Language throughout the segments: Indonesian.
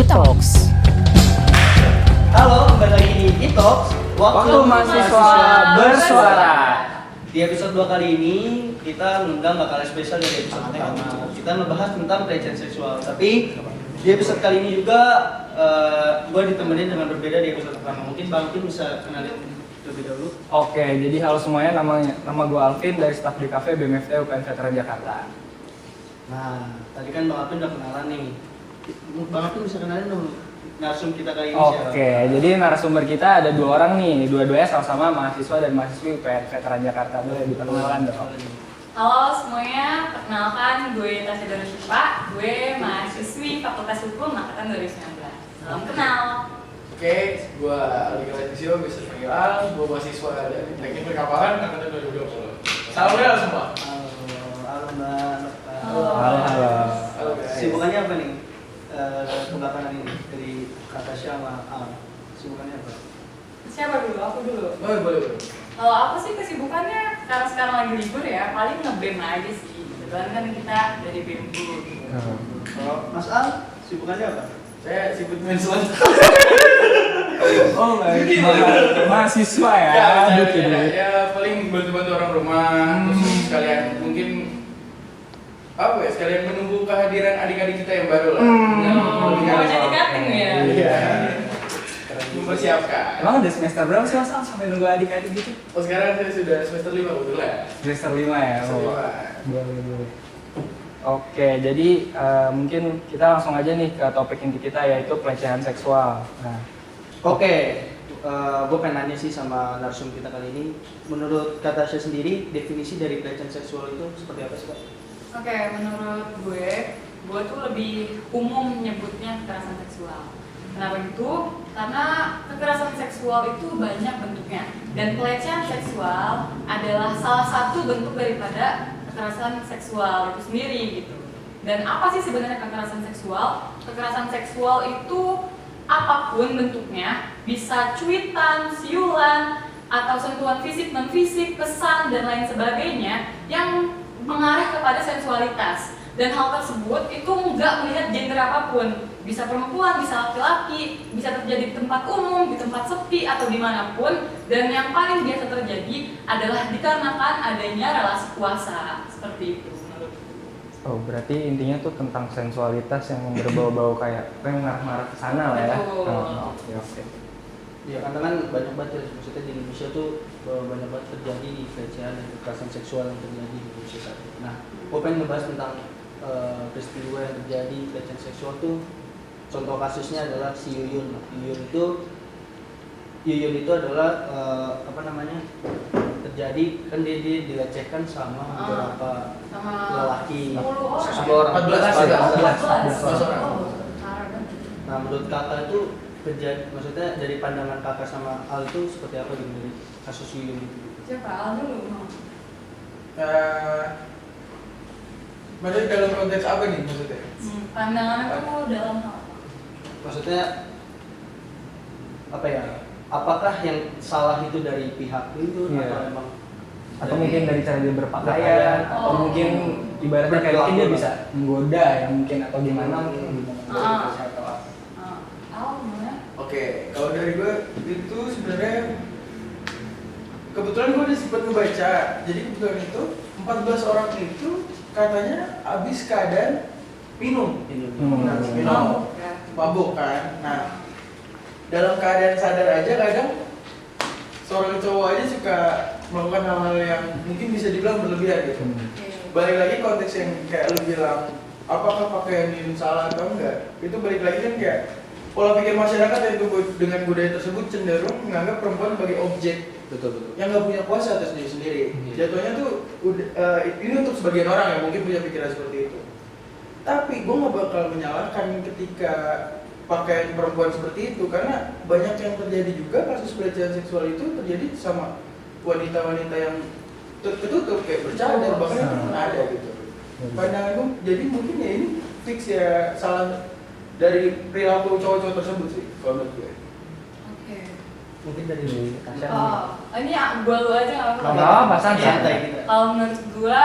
E-Talks. Halo, kembali lagi di E-Talks, Waktu mahasiswa bersuara. Di episode 2 kali ini, kita mengundang gak kalah spesial dari episode pertama. Kita ngebahas tentang pelecehan seksual. Tapi, di episode kali ini juga, gue ditemenin dengan berbeda di episode pertama. Mungkin Bang Alvin bisa kenalin lebih dahulu. Oke, jadi halo semuanya, nama gue Alvin dari staf di Cafe BMFT UPN Veteran Jakarta. Nah, tadi kan Bang Alvin udah kenalan nih. Bang Alvin bisa kenalin dong narsum kita kali ini siapa? Oke, jadi narasumber kita ada dua orang nih, dua-duanya sama-sama mahasiswa dan mahasiswi UPN Veteran Jakarta. Boleh diperkenalkan dong. Halo semuanya, perkenalkan gue Tasya Darushifa, gue mahasiswi Fakultas Hukum Angkatan 2019. Salam kenal. Oke, gue Alika Latisio, bisa dipanggil Al, gue mahasiswa dari Teknik Perkapalan Angkatan 2020. Salam kenal semua. Halo Mbak. Halo. Halo guys. Sibukannya apa nih? Pembelakangan ini dari Tasya sama Al. Sibukannya apa? Siapa dulu? Aku dulu. Boleh. Kalau aku sih kesibukannya karena sekarang lagi libur ya, paling nge-BEM aja sih. Kebetulan kan kita dari BEMU. Kalau Mas Al, sibukannya apa? Saya sibuk main selat. Oh, mahasiswa ya? Ya paling bantu-bantu orang rumah, terus sekalian mungkin sekalian menunggu kehadiran adik-adik kita yang baru lah. Mau jadi cutting ya? Iya. Mempersiapkan. Emang udah semester berapa sih Mas Al sampai nunggu adik-adik gitu? Oh sekarang saya sudah semester 5 kebetulan. Semester 5 ya? Semester Oh. 5. Boleh. Oke, jadi mungkin kita langsung aja nih ke topik inti kita yaitu pelecehan seksual. Nah, Oke, gue pengen nanya sih sama narsum kita kali ini. Menurut kata Tasya sendiri, definisi dari pelecehan seksual itu seperti apa sih Pak? Oke, menurut gue tuh lebih umum nyebutnya kekerasan seksual. Kenapa gitu? Karena kekerasan seksual itu banyak bentuknya. Dan pelecehan seksual adalah salah satu bentuk daripada kekerasan seksual itu sendiri gitu. Dan apa sih sebenarnya kekerasan seksual? Kekerasan seksual itu apapun bentuknya, bisa cuitan, siulan, atau sentuhan fisik, non fisik, pesan dan lain sebagainya yang mengarah kepada sensualitas. Dan hal tersebut itu nggak melihat gender apapun, bisa perempuan, bisa laki-laki, bisa terjadi di tempat umum, di tempat sepi atau dimanapun. Dan yang paling biasa terjadi adalah dikarenakan adanya relasi kuasa seperti itu menurutku. oh berarti intinya tuh tentang sensualitas yang berbau-bau kayak ngarah-ngarah ke sana lah ya. Betul. Oke. Ya karena kan banyak banget ya, maksudnya di Indonesia tuh banyak banget terjadi pelecehan dan kekerasan seksual yang terjadi di Indonesia saat ini. Nah, gue pengen ngebahas tentang peristiwa yang terjadi pelecehan seksual tuh. Contoh kasusnya adalah si Yuyun. Yuyun itu adalah terjadi kan dia dilecehkan sama beberapa Sama lelaki, 10 orang. 10 orang. 14 orang. Nah, menurut kakak itu maksudnya dari pandangan kakak sama Al itu seperti apa gitu dari kasus Yuyun itu? Siapa? Al dulu. Maksudnya dalam konteks apa nih maksudnya? Pandangan aku dalam hal apa? Maksudnya apa ya? Apakah yang salah itu dari pihak itu Iya. atau emang Atau mungkin dari cara dia berpakaian, atau mungkin ibaratnya kayak mungkin dia bisa menggoda ya mungkin atau gimana mungkin atau apa. Al gimana? Oke, kalau dari gue itu sebenarnya kebetulan gue udah sempat ngebaca. Jadi kebetulan itu 14 orang itu katanya habis keadaan minum. Minum. Mabuk kan. Nah, dalam keadaan sadar aja kadang seorang cowok aja suka melakukan hal-hal yang mungkin bisa dibilang berlebihan gitu. Balik lagi konteks yang kayak lu bilang, apakah pakaian ini salah atau enggak? Itu balik lagi kan kayak pola pikir masyarakat yang dengan budaya tersebut cenderung menganggap perempuan sebagai objek betul. yang nggak punya kuasa atas diri sendiri. Jatuhnya tuh ini untuk sebagian orang yang mungkin punya pikiran seperti itu. Tapi gue nggak bakal menyalahkan ketika pakaian perempuan seperti itu, karena banyak yang terjadi juga kasus pelecehan seksual itu terjadi sama wanita-wanita yang tertutup kayak bercadar, bahkan itu pun ada gitu. Pandangan gue, jadi mungkin ya ini fix ya salah dari perilaku cowok-cowok tersebut sih kalau menurut gue. Oke. Mungkin dari Tasya. Ini gue lu aja nggak apa-apa. Nggak apa-apa, santai kita. Kalau menurut gue,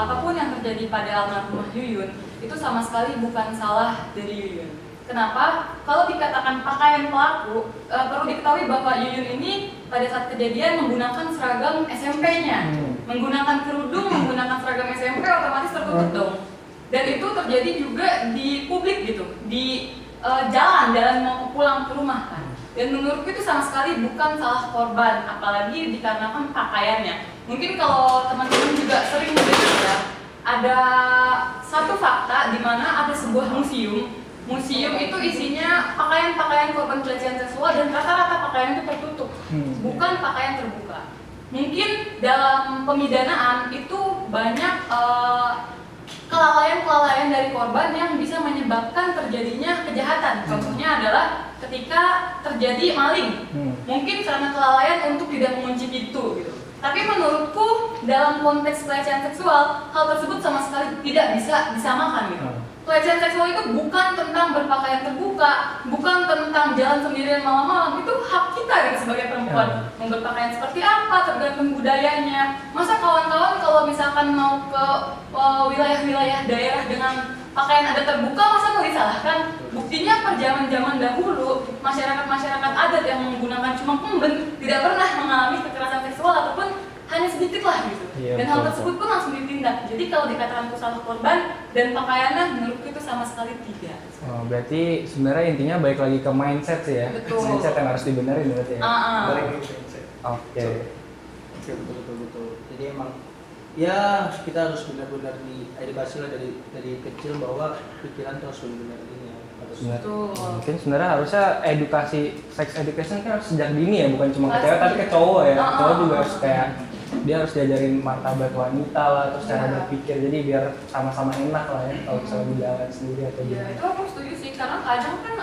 apapun yang terjadi pada almarhumah Yuyun itu sama sekali bukan salah dari Yuyun. Kenapa? Kalau dikatakan pakaian pelaku, perlu diketahui bahwa Yuyun ini pada saat kejadian menggunakan seragam SMP-nya, menggunakan kerudung, menggunakan seragam SMP, otomatis tertutup dong. Dan itu terjadi juga di publik gitu, di jalan mau pulang ke rumah kan. Dan menurutku itu sama sekali bukan salah korban, apalagi dikarenakan pakaiannya. Mungkin kalau teman-teman juga sering mendengar ya, ada satu fakta di mana ada sebuah museum itu isinya pakaian-pakaian korban pelecehan seksual dan rata-rata pakaian itu tertutup, bukan pakaian terbuka. Mungkin dalam pemidanaan itu banyak kelalaian dari korban yang bisa menyebabkan terjadinya kejahatan. Contohnya adalah ketika terjadi maling, mungkin karena kelalaian untuk tidak mengunci pintu gitu. Tapi menurutku dalam konteks pelecehan seksual, hal tersebut sama sekali tidak bisa disamakan gitu. Pelecehan seksual itu bukan tentang berpakaian terbuka, bukan tentang jalan sendirian malam-malam, itu hak kita gitu sebagai perempuan. Mau berpakaian seperti apa, tergantung budayanya. Masa kawan-kawan kalau misalkan mau ke wilayah-wilayah daerah dengan pakaian ada terbuka, masa mau disalahkan? Buktinya per zaman dahulu, masyarakat adat yang menggunakan cuma pemben tidak pernah mengalami kekerasan seksual ataupun hanya sedikit lah gitu. Iya, Dan hal betul, tersebut pun langsung ditindak. Jadi kalau dikatakan itu salah korban dan pakaiannya, menurutku itu sama sekali tidak. Oh, berarti sebenarnya intinya balik lagi ke mindset sih ya. Betul. Mindset yang harus dibenerin berarti ya. Balik ke mindset. Oke. Betul. Jadi emang ya kita harus benar-benar diedukasi lah dari kecil bahwa pikiran tuh harus benar-benar ini ya. Betul. Mungkin sebenarnya harusnya edukasi sex education kan harus sejak dini ya, bukan cuma ke cewek tapi ke cowok ya. Cowok juga harus kayak dia harus diajarin martabat wanita lah, terus cara berpikir, jadi biar sama-sama enak lah ya kalau misalnya di jalan sendiri atau Ya gimana. itu aku setuju sih, karena kadang kan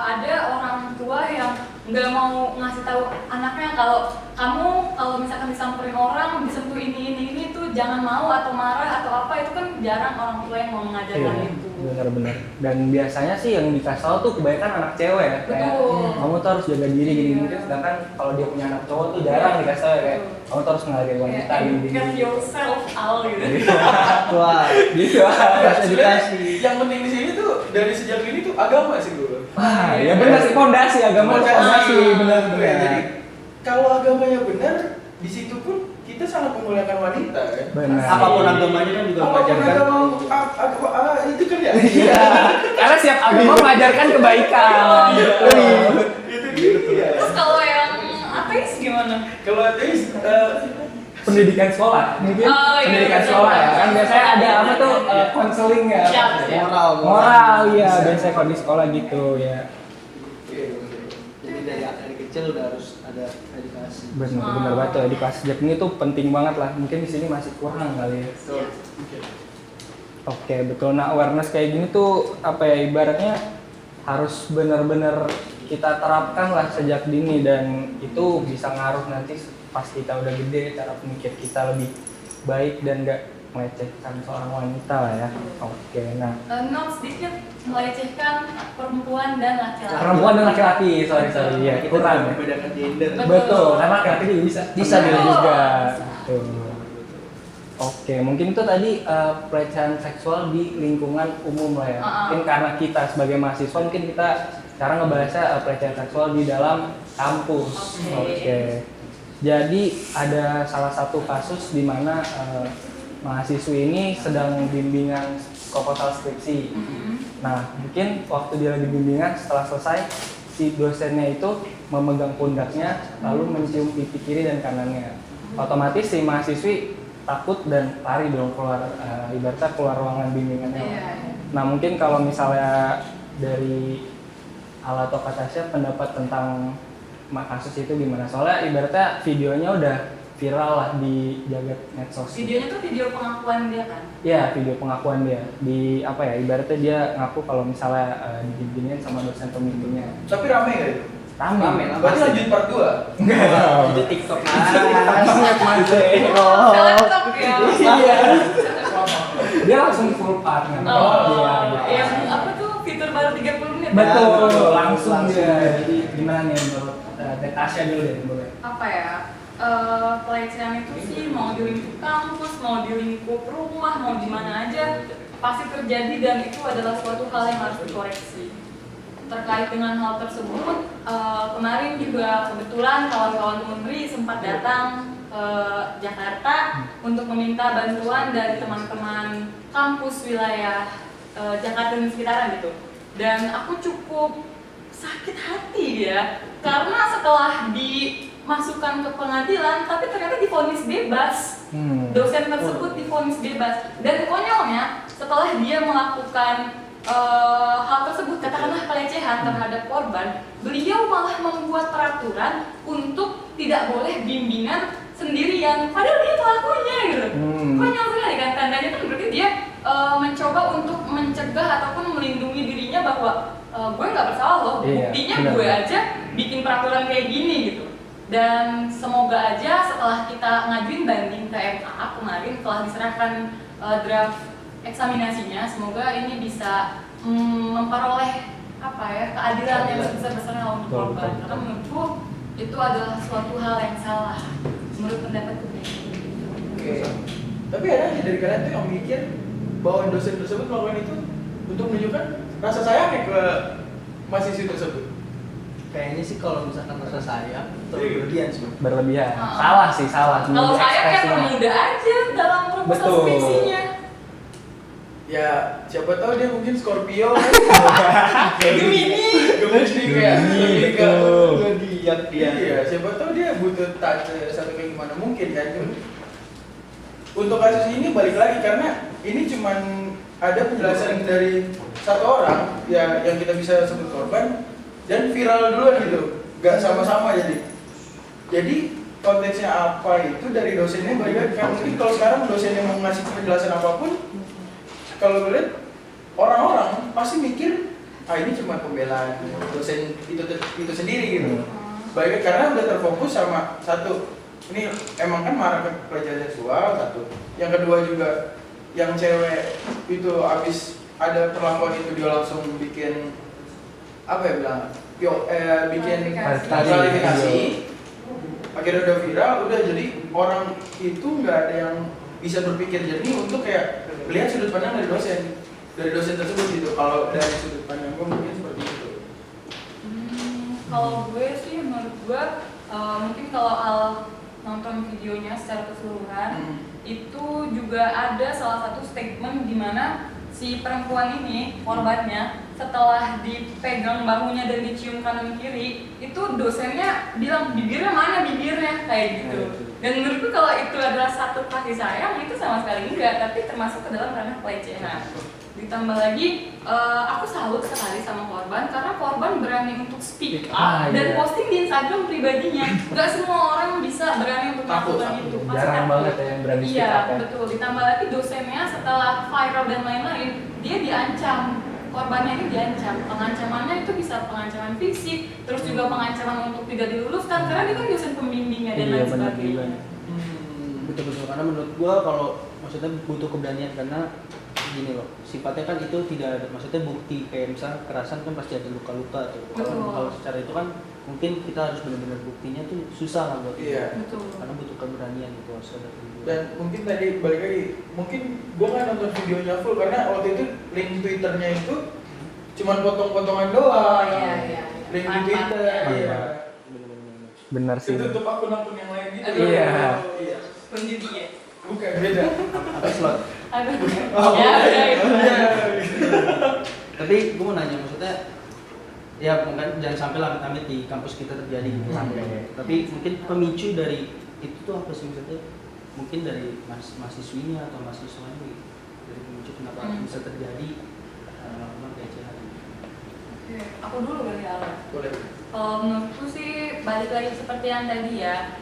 ada orang tua yang nggak mau ngasih tahu anaknya kalau misalkan disamperin orang, disentuh ini tuh jangan mau atau marah atau apa, itu kan jarang orang tua yang mau mengajarkan Iya, itu. benar-benar. Dan biasanya sih yang dikasih tahu tuh kebanyakan anak cewek ya, kayak Betul. kamu tuh harus jaga diri gini-gini. Sedangkan kalau dia punya anak cowok tuh jarang dikasih tahu ya, kayak kamu tuh harus menghargai wanita gini-gini. Get yourself out gitu. Wah, Gitu. harus edukasi. Yang penting di sini tuh dari sejak ini tuh agama sih gue. Wah, ya benar sih, fondasi agama itu fondasi, benar. Jadi kalau agamanya benar, di situ pun kita sangat memuliakan wanita kan. Benar. Apapun agamanya kan juga Apapun mengajarkan. agama itu kan ya. Iya. Karena setiap agama mengajarkan kebaikan. Itu dia. Terus kalau yang ateis gimana? Kalau ateis Pendidikan sekolah, mungkin Oh, iya, pendidikan betul. sekolah ya kan biasanya ada apa tuh konseling ya, Siap. moral ya biasanya kalau di sekolah gitu ya. Jadi dari kecil udah harus ada edukasi. Benar banget tuh, edukasi sejak ini tuh penting banget lah. Mungkin di sini masih kurang kali ya. Oke, betul. Nah, awareness kayak gini tuh apa ya, ibaratnya harus benar-benar kita terapkan lah sejak dini, dan itu bisa ngaruh nanti pas kita udah gede, cara pemikir kita lebih baik dan gak melecehkan seorang wanita lah ya. Oke, nah Not sedikit melecehkan perempuan dan laki-laki. perempuan dan laki-laki, sorry ya, Kita kurang ya. membedakan gender. Betul, karena laki-laki juga bisa Betul. juga. Betul. Oke, mungkin itu tadi pelecehan seksual di lingkungan umum lah ya. Mungkin karena kita sebagai mahasiswa, mungkin kita sekarang ngebahasnya pelecehan seksual di dalam kampus. Oke. Jadi ada salah satu kasus di mana mahasiswi ini sedang bimbingan proposal skripsi. Nah, mungkin waktu dia lagi bimbingan, setelah selesai si dosennya itu memegang pundaknya lalu mencium pipi kiri dan kanannya. Otomatis si mahasiswi takut dan lari dong keluar, ibaratnya keluar ruangan bimbingannya. Nah, mungkin kalau misalnya dari Ala atau Katasya pendapat tentang kasus itu gimana? Soalnya ibaratnya videonya udah viral lah di jagat medsos. Videonya tuh video pengakuan dia kan? Iya, video pengakuan dia. Di apa ya? Ibaratnya dia ngaku kalau misalnya dibimbingin sama dosen pembimbingnya. tapi rame nggak itu? Rame. Berarti lanjut part 2. Itu TikTok Banget Mas. Selektif ya. Iya. Dia langsung full part kan. Yang apa tuh fitur baru 30 menit. Betul, langsung dia. Jadi gimana nih menurut Tasya dulu deh, boleh. Apa ya? Pelecehan itu sih mau di lingkup kampus, mau di lingkup rumah, mau di mana aja pasti terjadi, dan itu adalah suatu hal yang harus dikoreksi. terkait dengan hal tersebut, kemarin juga kebetulan kawan-kawan Unri sempat datang ke Jakarta untuk meminta bantuan dari teman-teman kampus wilayah Jakarta dan sekitaran gitu. Dan aku cukup sakit hati ya, karena setelah dimasukkan ke pengadilan, tapi ternyata divonis bebas. Dosen tersebut divonis bebas. Dan konyolnya, setelah dia melakukan hal tersebut, katakanlah pelecehan terhadap korban, beliau malah membuat peraturan untuk tidak boleh bimbingan sendirian, padahal dia pelakunya gitu. Konyol sekali kan, tandanya kan berarti dia mencoba untuk mencegah ataupun melindungi dirinya bahwa gue nggak bersalah loh, buktinya gue aja bikin peraturan kayak gini gitu. Dan semoga aja setelah kita ngajuin banding ke MA kemarin, telah diserahkan draft eksaminasinya, semoga ini bisa memperoleh keadilan yang sebesar-besarnya untuk korban. Karena menurutku itu adalah suatu hal yang salah menurut pendapatku. Oke. Tapi ada dari kalian tuh yang mikir bahwa dosen tersebut melakukan itu untuk menunjukkan rasa sayangnya ke mahasiswa tersebut. Kayaknya sih kalau misalkan rasa sayang terlalu berlebihan sih. Berlebihan. Salah sih, salah. Kalau saya kayak pemuda aja dalam proposal skripsinya. Ya, siapa tahu dia mungkin Scorpio. Gemini. Gemini kayak lebih ke Zodiak dia. Iya, siapa tahu dia butuh touch satu kayak gimana mungkin kan. Untuk kasus ini balik lagi karena ini cuman ada penjelasan dari satu orang ya yang kita bisa sebut korban dan viral duluan gitu, nggak sama-sama jadi konteksnya apa itu dari dosennya balik lagi kan. Mungkin kalau sekarang dosennya mau ngasih penjelasan apapun, kalau gue lihat orang-orang pasti mikir ini cuma pembelaan dosen itu sendiri gitu. Baik karena udah terfokus sama satu, ini emang kan marah ke pelecehan seksual satu. Yang kedua juga yang cewek itu abis ada perlakuan itu dia langsung bikin bikin klarifikasi. Akhirnya udah viral, udah jadi orang itu nggak ada yang bisa berpikir jernih untuk kayak lihat sudut pandang dari dosen tersebut gitu. Kalau dari sudut pandang gue mungkin seperti itu. Kalau gue sih menurut gue mungkin kalau hal nonton videonya secara keseluruhan itu juga ada salah satu statement di mana si perempuan ini korbannya setelah dipegang bahunya dan dicium kanan kiri itu dosennya bilang bibirnya kayak gitu. Dan menurutku kalau itu adalah satu kasih sayang itu sama sekali enggak, tapi termasuk ke dalam ranah pelecehan. Ditambah lagi, aku salut sekali sama korban karena korban berani untuk speak up dan posting di Instagram pribadinya. Gak semua orang bisa berani untuk melakukan itu. Jarang banget ya yang berani speak up. Iya, betul. Ditambah lagi dosennya setelah viral dan lain-lain, dia diancam. Korbannya ini diancam. Pengancamannya itu bisa pengancaman fisik, terus juga pengancaman untuk tidak diluluskan karena dia kan dosen pembimbingnya dan lain sebagainya. Betul-betul, karena menurut gua kalau maksudnya butuh keberanian karena gini loh, sifatnya kan itu tidak ada, maksudnya bukti kayak misalnya kekerasan kan pasti ada luka-luka tuh. Kalau secara itu kan mungkin kita harus benar-benar buktinya tuh susah lah buat iya. Betul. Karena butuh keberanian gitu harus ada. Dan mungkin tadi balik lagi, mungkin gua nggak nonton videonya full karena waktu itu link Twitternya itu cuman potong-potongan doang. Iya. Link di Twitter. Iya. Benar sih. Tutup akun-akun yang lain gitu. Iya. Penjudi ya. Bukan beda. Apa slot? Aduh. Oh, Ya, udah itu. Tapi gue mau nanya, maksudnya ya mungkin jangan sampai amit-amit di kampus kita terjadi gitu. Tapi mungkin pemicu dari itu tuh apa sih maksudnya? Mungkin dari mahasiswinya atau mahasiswanya gitu. Dari pemicu kenapa bisa terjadi pelecehan. Oke, aku dulu kali ya. Boleh. Menurutku sih balik lagi seperti yang tadi ya.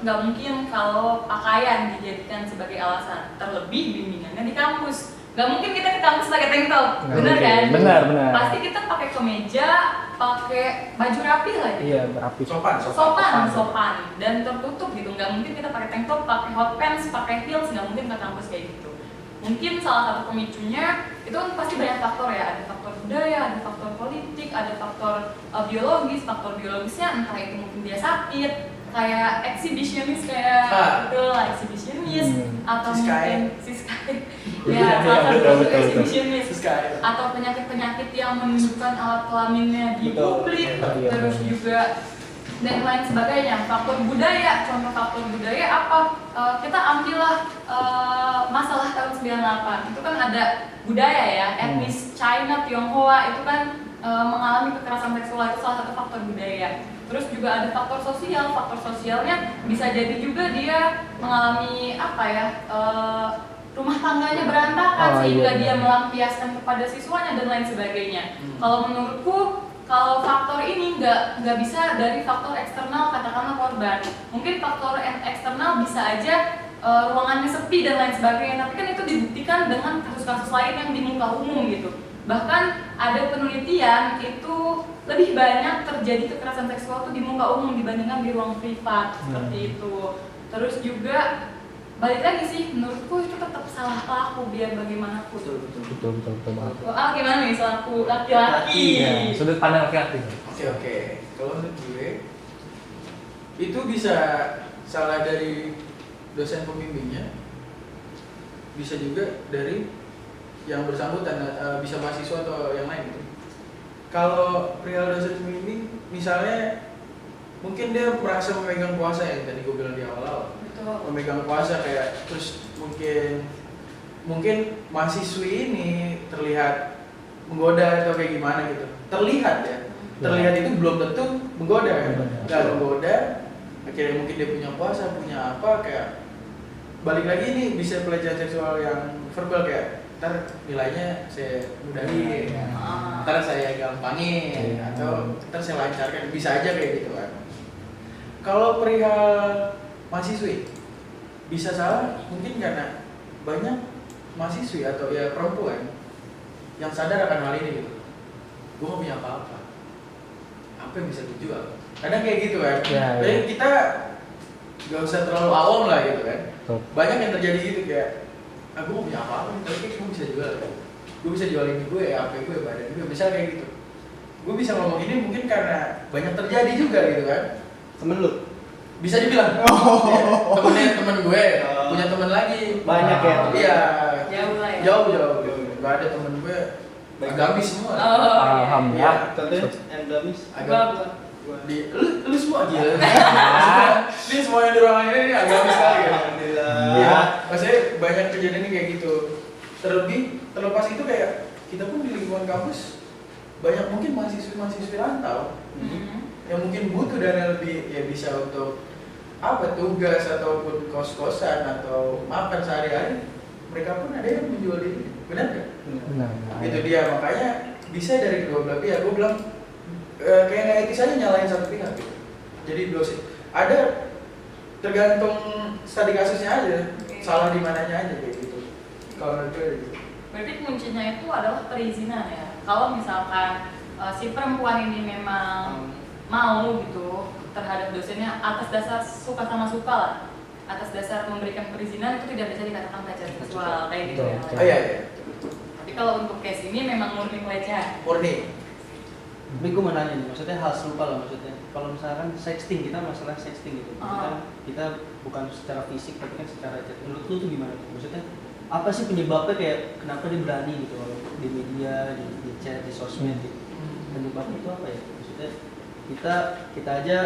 Nggak mungkin kalau pakaian dijadikan sebagai alasan, terlebih bimbingannya di kampus. Nggak mungkin kita ke kampus pakai tank top, bener kan? Benar. Pasti kita pakai kemeja, pakai baju rapi lah. Iya, berapi. Sopan dan tertutup gitu. Nggak mungkin kita pakai tank top, pakai hot pants, pakai heels, nggak mungkin ke kampus kayak gitu. Mungkin salah satu pemicunya itu kan pasti banyak faktor ya, ada faktor budaya, ada faktor politik, ada faktor biologis. Faktor biologisnya entah itu mungkin dia sakit, kayak exhibitionist kayak gitu lah, exhibitionist exhibitionist atau Siska. mungkin Siska. Iya, Ya, salah satu betul, bentuk betul. exhibitionist. Siska. Atau penyakit-penyakit yang menunjukkan alat kelaminnya di Betul. publik, Iya, terus betul. juga dan lain sebagainya. Faktor budaya, contoh faktor budaya apa? Kita ambillah masalah tahun 98. Itu kan ada budaya ya, etnis China, Tionghoa itu kan mengalami kekerasan seksual, itu salah satu faktor budaya. Terus juga ada faktor sosialnya bisa jadi juga dia mengalami apa ya, rumah tangganya berantakan Oh, sehingga iya. dia melampiaskan kepada siswanya dan lain sebagainya. Kalau menurutku, kalau faktor ini nggak bisa dari faktor eksternal, katakanlah korban. Mungkin faktor eksternal bisa aja ruangannya sepi dan lain sebagainya, tapi kan itu dibuktikan dengan kasus-kasus lain yang di muka umum gitu. Bahkan ada penelitian itu lebih banyak terjadi kekerasan seksual itu di muka umum dibandingkan di ruang privat seperti itu. Terus juga balik lagi sih, menurutku itu tetap salah pelaku biar bagaimanapun. Betul banget. Gimana nih selaku laki-laki? Ya, sudut pandang laki-laki. Oke. Kalau menurut gue itu bisa salah dari dosen pembimbingnya, bisa juga dari yang bersangkutan, bisa mahasiswa atau yang lain gitu. Kalau perihal dosen pembimbing, misalnya mungkin dia merasa memegang kuasa yang tadi gue bilang di awal-awal, Betul. memegang kuasa kayak terus mungkin mahasiswi ini terlihat menggoda atau kayak gimana gitu. Terlihat itu belum tentu menggoda kan. Nggak menggoda, akhirnya mungkin dia punya kuasa, punya apa, kayak balik lagi nih bisa pelecehan seksual yang verbal kayak ntar nilainya saya mudahin, ntar saya gampangin, atau ntar saya lancarkan, bisa aja kayak gitu kan. Kalau perihal mahasiswi bisa salah mungkin karena banyak mahasiswi atau ya perempuan yang sadar akan hal ini gitu. Gue gak punya apa yang bisa dijual. Kadang kayak gitu kan. Ya. Jadi kita gak usah terlalu awam lah gitu kan. Betul. Banyak yang terjadi gitu kayak, gue gak punya apa-apa, tapi kayak gue bisa jual kan. Gue bisa jual ini gue, HP gue, badan gue, bisa kayak gitu. Gue bisa ngomong ini mungkin karena banyak terjadi juga gitu kan. Temen lu? Bisa dibilang. Temen gue, punya temen lagi. Banyak ya? Iya. Jauh lah ya. Jauh. Gak ada temen gue agamis semua. Oh, Alhamdulillah. Contohnya yang gamis? Gua. Lu semua gila. Ini semua yang di ruangan ini agamis sekali ya. Alhamdulillah. Iya, maksudnya banyak kejadian ini kayak gitu. Terlepas itu kayak kita pun di lingkungan kampus banyak mungkin mahasiswi rantau yang mungkin butuh dana lebih, ya bisa untuk apa, tugas ataupun kos-kosan atau makan sehari-hari. Mereka pun ada yang menjual diri, benar nggak? Benar. Itu dia, makanya bisa dari kedua belah pihak. Gue bilang kayak nggak etis aja nyalain satu pihak gitu. Jadi dosen ada tergantung studi kasusnya aja, salah di mananya aja kayak gitu. Kalau menurut gue gitu. Berarti kuncinya itu adalah perizinan ya. Kalau misalkan si perempuan ini memang mau gitu terhadap dosennya atas dasar suka sama suka lah, atas dasar memberikan perizinan, itu tidak bisa dikatakan pelecehan seksual kayak gitu ya. Betul. Oh iya. Tapi kalau untuk case ini memang murni pelecehan. Murni. Tapi gue mau nanya nih, maksudnya hal serupa lah maksudnya. Kalau misalkan sexting, kita masalah sexting gitu. Maksudnya kita bukan secara fisik tapi kan secara chat. Menurut lu tuh gimana? Maksudnya apa sih penyebabnya, kayak kenapa dia berani gitu kalau di media, di chat, di sosmed gitu. Penyebabnya itu apa ya? Maksudnya kita aja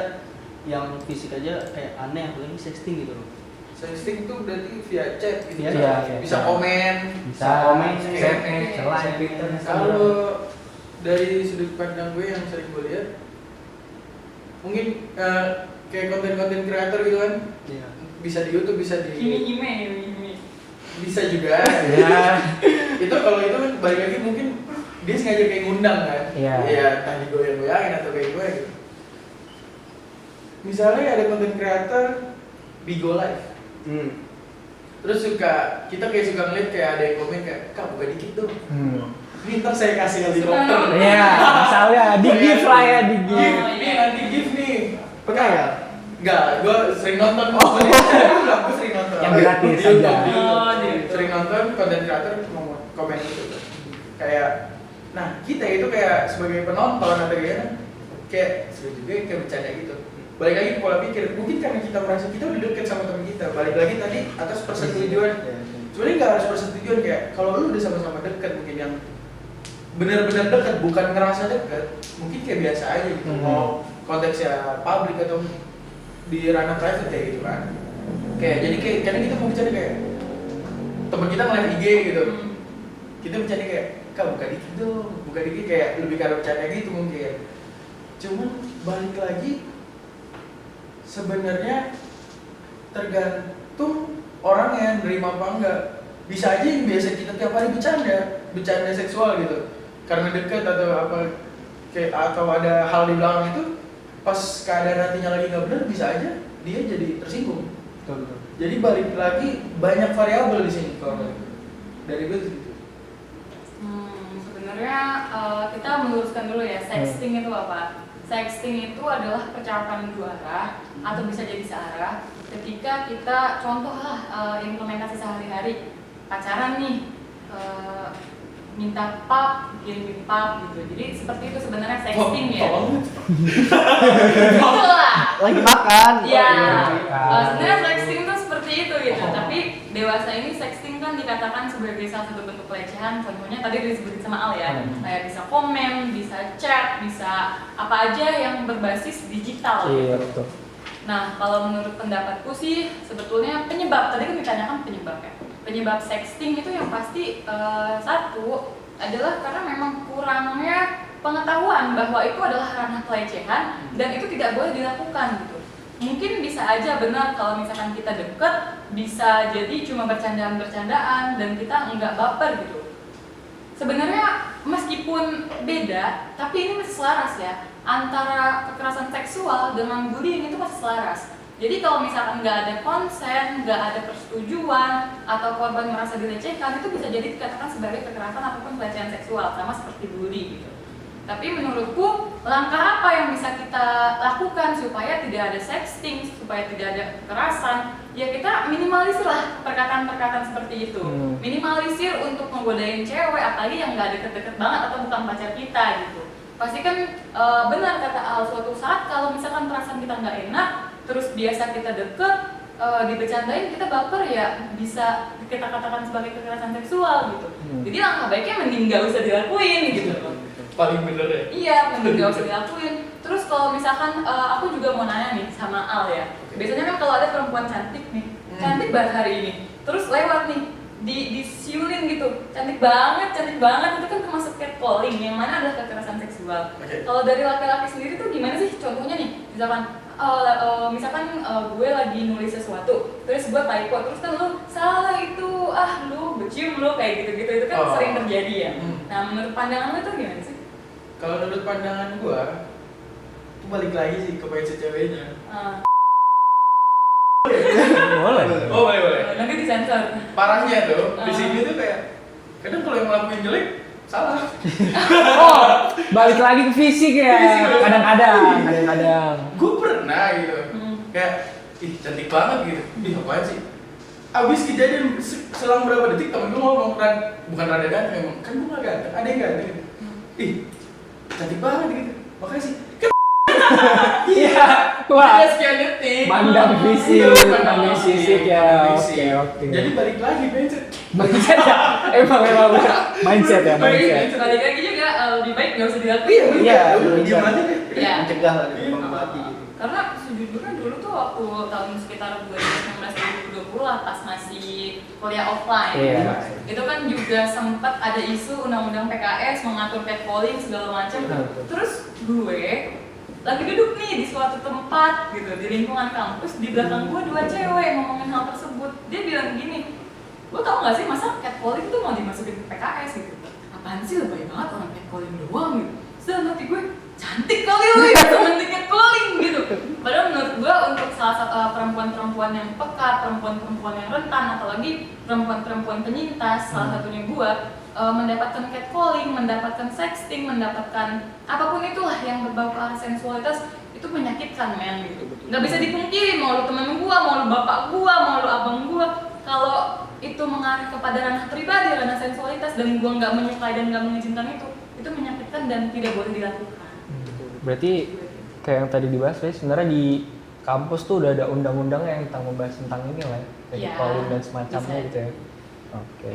yang fisik aja kayak aneh, apalagi sexting gitu loh. Sexting itu berarti via chat gitu. Iya, Bisa iya. komen, Bisa komen, SMS, selain Twitter. Kalau dari sudut pandang gue yang sering gue lihat, mungkin kayak konten-konten kreator gitu kan, Iya. bisa di YouTube, bisa di Gini. bisa juga. Ya. Itu kalau itu kan balik lagi mungkin dia sengaja kayak ngundang kan. Iya. Iya, entah digoyang-goyangin atau kayak gue gitu. Misalnya ada konten kreator Bigo Live. Terus kita kayak suka ngeliat kayak ada yang komen kayak, "Kak, buka dikit dong. Ini ntar saya kasih helikopter." Iya, misalnya di gift lah ya, di gift. Gift, nih nanti gift nih. Pernah ya? Enggak, gue sering nonton. Gue sering nonton. Yang gratis Di YouTube, aja. di YouTube. Oh, di YouTube. Sering nonton konten kreator komen gitu. Kayak, nah kita itu kayak sebagai penonton atau gimana, kayak seru juga kayak bercanda gitu. balik lagi ke pola pikir. Mungkin karena kita merasa kita udah deket sama teman kita, balik lagi tadi atas persetujuan. Sebenarnya nggak harus persetujuan, kayak kalau lu udah sama-sama deket, mungkin yang benar-benar deket, bukan ngerasa deket, mungkin kayak biasa aja gitu. Mau konteksnya publik atau di ranah private kayak gitu kan. Kayak jadi kayak kadang kita mau bicara kayak teman kita nge-live IG gitu. Kita bercanda kayak, "Kak, buka dikit dong." Buka dikit kayak lebih karena bercanda gitu mungkin. Cuman balik lagi sebenarnya tergantung orang yang nerima apa enggak. Bisa aja yang biasa kita tiap hari bercanda seksual gitu. Karena deket atau apa kayak atau ada hal di belakang itu, pas keadaan hatinya lagi nggak benar, bisa aja dia jadi tersinggung. Betul. Jadi balik lagi banyak variabel di sini kalau dari gue gitu. Sebenarnya kita meluruskan dulu ya, sexting itu apa? Sexting itu adalah percakapan dua arah atau bisa jadi searah ketika kita contoh lah implementasi sehari-hari pacaran nih, minta pap, kirim pap gitu. Jadi seperti itu sebenarnya sexting ya. Itulah. Lagi makan. Ya. makan. Sebenarnya sexting itu seperti itu gitu. Tapi dewasa ini sexting kan dikatakan sebagai salah satu bentuk pelecehan. Contohnya tadi disebutin sama Al ya. Kayak bisa komen, bisa chat, bisa apa aja yang berbasis digital. Iya, Gitu. betul. Nah, kalau menurut pendapatku sih sebetulnya penyebab, tadi kan ditanyakan penyebab ya. Penyebab sexting itu yang pasti satu adalah karena memang kurangnya pengetahuan bahwa itu adalah ranah pelecehan dan itu tidak boleh dilakukan gitu. Mungkin bisa aja benar kalau misalkan kita deket, bisa jadi cuma bercandaan-bercandaan dan kita nggak baper gitu. Sebenarnya meskipun beda, tapi ini masih selaras ya. Antara kekerasan seksual dengan bullying itu masih selaras. Jadi kalau misalkan nggak ada konsen, nggak ada persetujuan, atau korban merasa dilecehkan, itu bisa jadi dikatakan sebagai kekerasan ataupun pelecehan seksual, sama seperti bully gitu. Tapi menurutku, langkah apa yang bisa kita lakukan supaya tidak ada sexting, supaya tidak ada kekerasan, ya kita minimalisir lah perkataan-perkataan seperti itu. Minimalisir untuk menggodain cewek, apalagi yang nggak deket-deket banget atau bukan pacar kita gitu. Pasti kan benar kata Al, suatu saat kalau misalkan perasaan kita nggak enak, terus biasa kita deket, dibecandain kita baper ya bisa kita katakan sebagai kekerasan seksual gitu. Jadi langkah baiknya mending nggak usah dilakuin gitu. Paling bener ya? Iya, mending gak usah dilakuin. Terus kalau misalkan aku juga mau nanya nih sama Al ya. Biasanya kan kalau ada perempuan cantik nih, cantik banget hari ini. Terus lewat nih, disiulin gitu, cantik banget itu kan termasuk catcalling yang mana adalah kekerasan seksual. Kalau dari laki-laki sendiri tuh gimana sih? Contohnya nih, misalkan gue lagi nulis sesuatu, terus gue typo, terus kan lu salah itu, lu becium lu kayak gitu-gitu, itu kan sering terjadi ya. Nah menurut pandangan lu tuh gimana sih? Kalau menurut pandangan gua, itu balik lagi sih ke mindset ceweknya. Boleh. Oh boleh. Nanti disensor. Parahnya tuh, di sini tuh kayak kadang kalau yang ngelakuin jelek salah. Oh, balik lagi ke fisik ya. Kadang-kadang. Gua pernah gitu, kayak ih cantik banget gitu. Ih apaan sih? Abis kejadian selang berapa detik temen gua ngomong bukan rada ganteng emang, kan gua gak ganteng, ada yang ganteng gitu. Ih cantik banget gitu, makasih. Iya, wah. Udah sekian detik. Mandang fisik, Mandang fisik ya. fisik. Oke. Jadi balik lagi mindset. Mindset ya. Emang bener. Mindset ya, mindset. Balik lagi juga lebih baik nggak usah dilakuin. Iya, diam aja deh. Iya. Mencegah lah dari mengobati gitu. Karena sejujurnya dulu tuh waktu tahun sekitar 2019-2020 lah pas masih kuliah offline. Iya. Itu kan juga sempat ada isu undang-undang PKS mengatur catcalling segala macam. Terus gue lagi duduk nih di suatu tempat gitu di lingkungan kampus, di belakang gue dua cewek ngomongin hal tersebut. Dia bilang gini, lo tau gak sih masa catcalling tuh mau dimasukin ke PKS gitu? Apaan sih lebay banget orang catcalling doang gitu. Sedang hati gue, cantik kali lo ya temen catcalling gitu. Padahal menurut gue untuk salah satu perempuan-perempuan yang peka, perempuan-perempuan yang rentan, apalagi perempuan-perempuan penyintas, salah satunya gue, mendapatkan catcalling, mendapatkan sexting, mendapatkan apapun itulah yang berbau ke arah sensualitas, itu menyakitkan men gitu. Nggak bisa dipungkiri, mau lu temen gua, mau lu bapak gua, mau lu abang gua, kalau itu mengarah kepada ranah pribadi, ranah sensualitas, dan gua nggak menyukai dan nggak mengizinkan itu menyakitkan dan tidak boleh dilakukan. Berarti kayak yang tadi dibahas ya, sebenarnya di kampus tuh udah ada undang-undang yang tentang membahas tentang ini lah ya, kayak Iya, calling dan semacamnya bisa. gitu ya. Oke.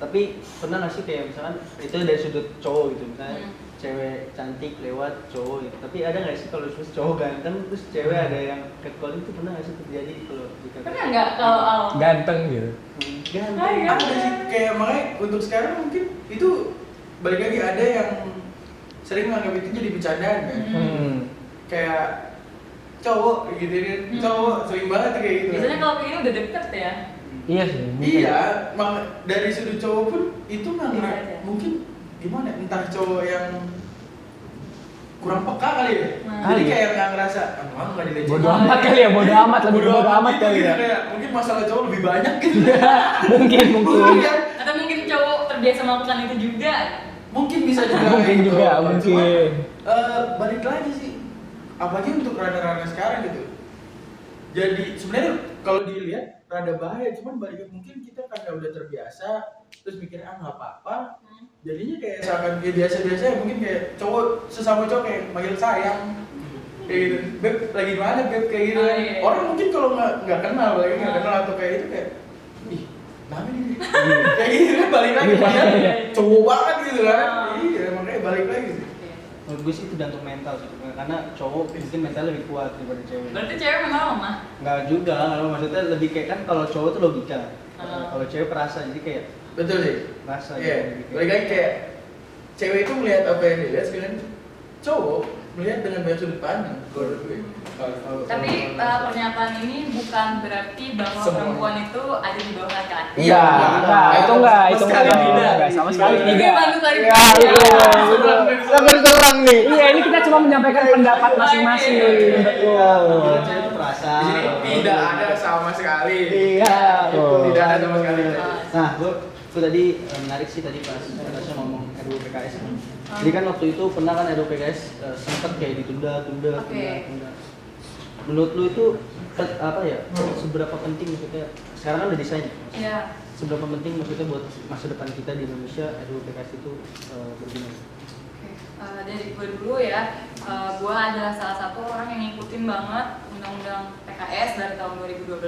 Tapi pernah nggak sih kayak misalkan itu dari sudut cowok gitu, misalnya cewek cantik lewat cowok gitu. Tapi ada nggak sih kalau terus cowok ganteng terus cewek ada yang catcalling itu pernah nggak sih terjadi kalau di kampus? Pernah nggak kalau Ganteng gitu. Ganteng. Iya. Ada sih kayak makanya untuk sekarang mungkin itu balik lagi ada yang sering menganggap itu jadi bercandaan kan. Kayak cowok gitu kan, cowok sering banget kayak gitu. biasanya kalau kayak gini udah deket ya. Iya sih. mungkin. Iya, dari sudut cowok pun itu Bisa aja. mungkin gimana? Entah cowok yang kurang peka kali ya. Nah. Jadi Kali. kayak nggak ngerasa, ah nggak dilecehkan. Bodoh amat kali ya, bodoh amat lebih bodoh amat gitu, kali ya. kayak, mungkin masalah cowok lebih banyak gitu. Mungkin. Mungkin, Atau mungkin cowok terbiasa melakukan itu juga. mungkin bisa juga. Mungkin kayak gitu. juga, Cuma, mungkin. balik lagi sih, apalagi untuk runner-runner sekarang gitu. Jadi sebenarnya kalau dilihat rada bahaya, cuman balik mungkin kita karena udah terbiasa, terus mikirnya nggak apa-apa. Jadinya kayak seakan dia biasa-biasa ya, mungkin kayak cowok sesama cowok kayak manggil sayang. Kayak gitu, beb lagi mana beb kayak gitu. Oh, iya. Orang mungkin kalau nggak kenal, lagi nggak kenal atau kayak itu kayak, ih, kenapa nih? Kayak gitu kan balik lagi dia cowok banget gitu kan. Iya, makanya balik lagi sih. Menurut gue sih itu tergantung mental sih, karena cowok mungkin mental lebih kuat daripada cewek. Berarti cewek memang lemah. Nggak juga, kalau maksudnya lebih kayak kan kalau cowok tuh logika, kalau cewek perasa jadi kayak Betul sih. rasa. Iya, gitu. balik lagi kayak cewek itu melihat apa yang dilihat, sedangkan cowok melihat dengan banyak sudut pandang. Menurut gue. Tapi pernyataan ini bukan berarti bahwa Semua. perempuan itu ada di bawah laki-laki. Iya, itu enggak, itu Sama sekali enggak. tidak. Enggak, sama sekali Ini tidak. baru tadi. Iya, terang nih. Iya, ini kita cuma menyampaikan pendapat masing-masing. Betul. Kalau cewek itu perasa. Di sini tidak ada sama sekali. Iya, betul. Tidak ada sama sekali. Nah, gue tadi menarik sih tadi pas Natasha ngomong RUU PKS. Jadi kan waktu itu pernah kan RUU PKS sempat kayak ditunda. Menurut lu itu apa ya? Seberapa penting maksudnya? Sekarang kan udah desain. Iya. Seberapa penting maksudnya buat masa depan kita di Indonesia RUU PKS itu berguna? Dari gue dulu ya, gue adalah salah satu orang yang ngikutin banget undang-undang PKS dari tahun 2012.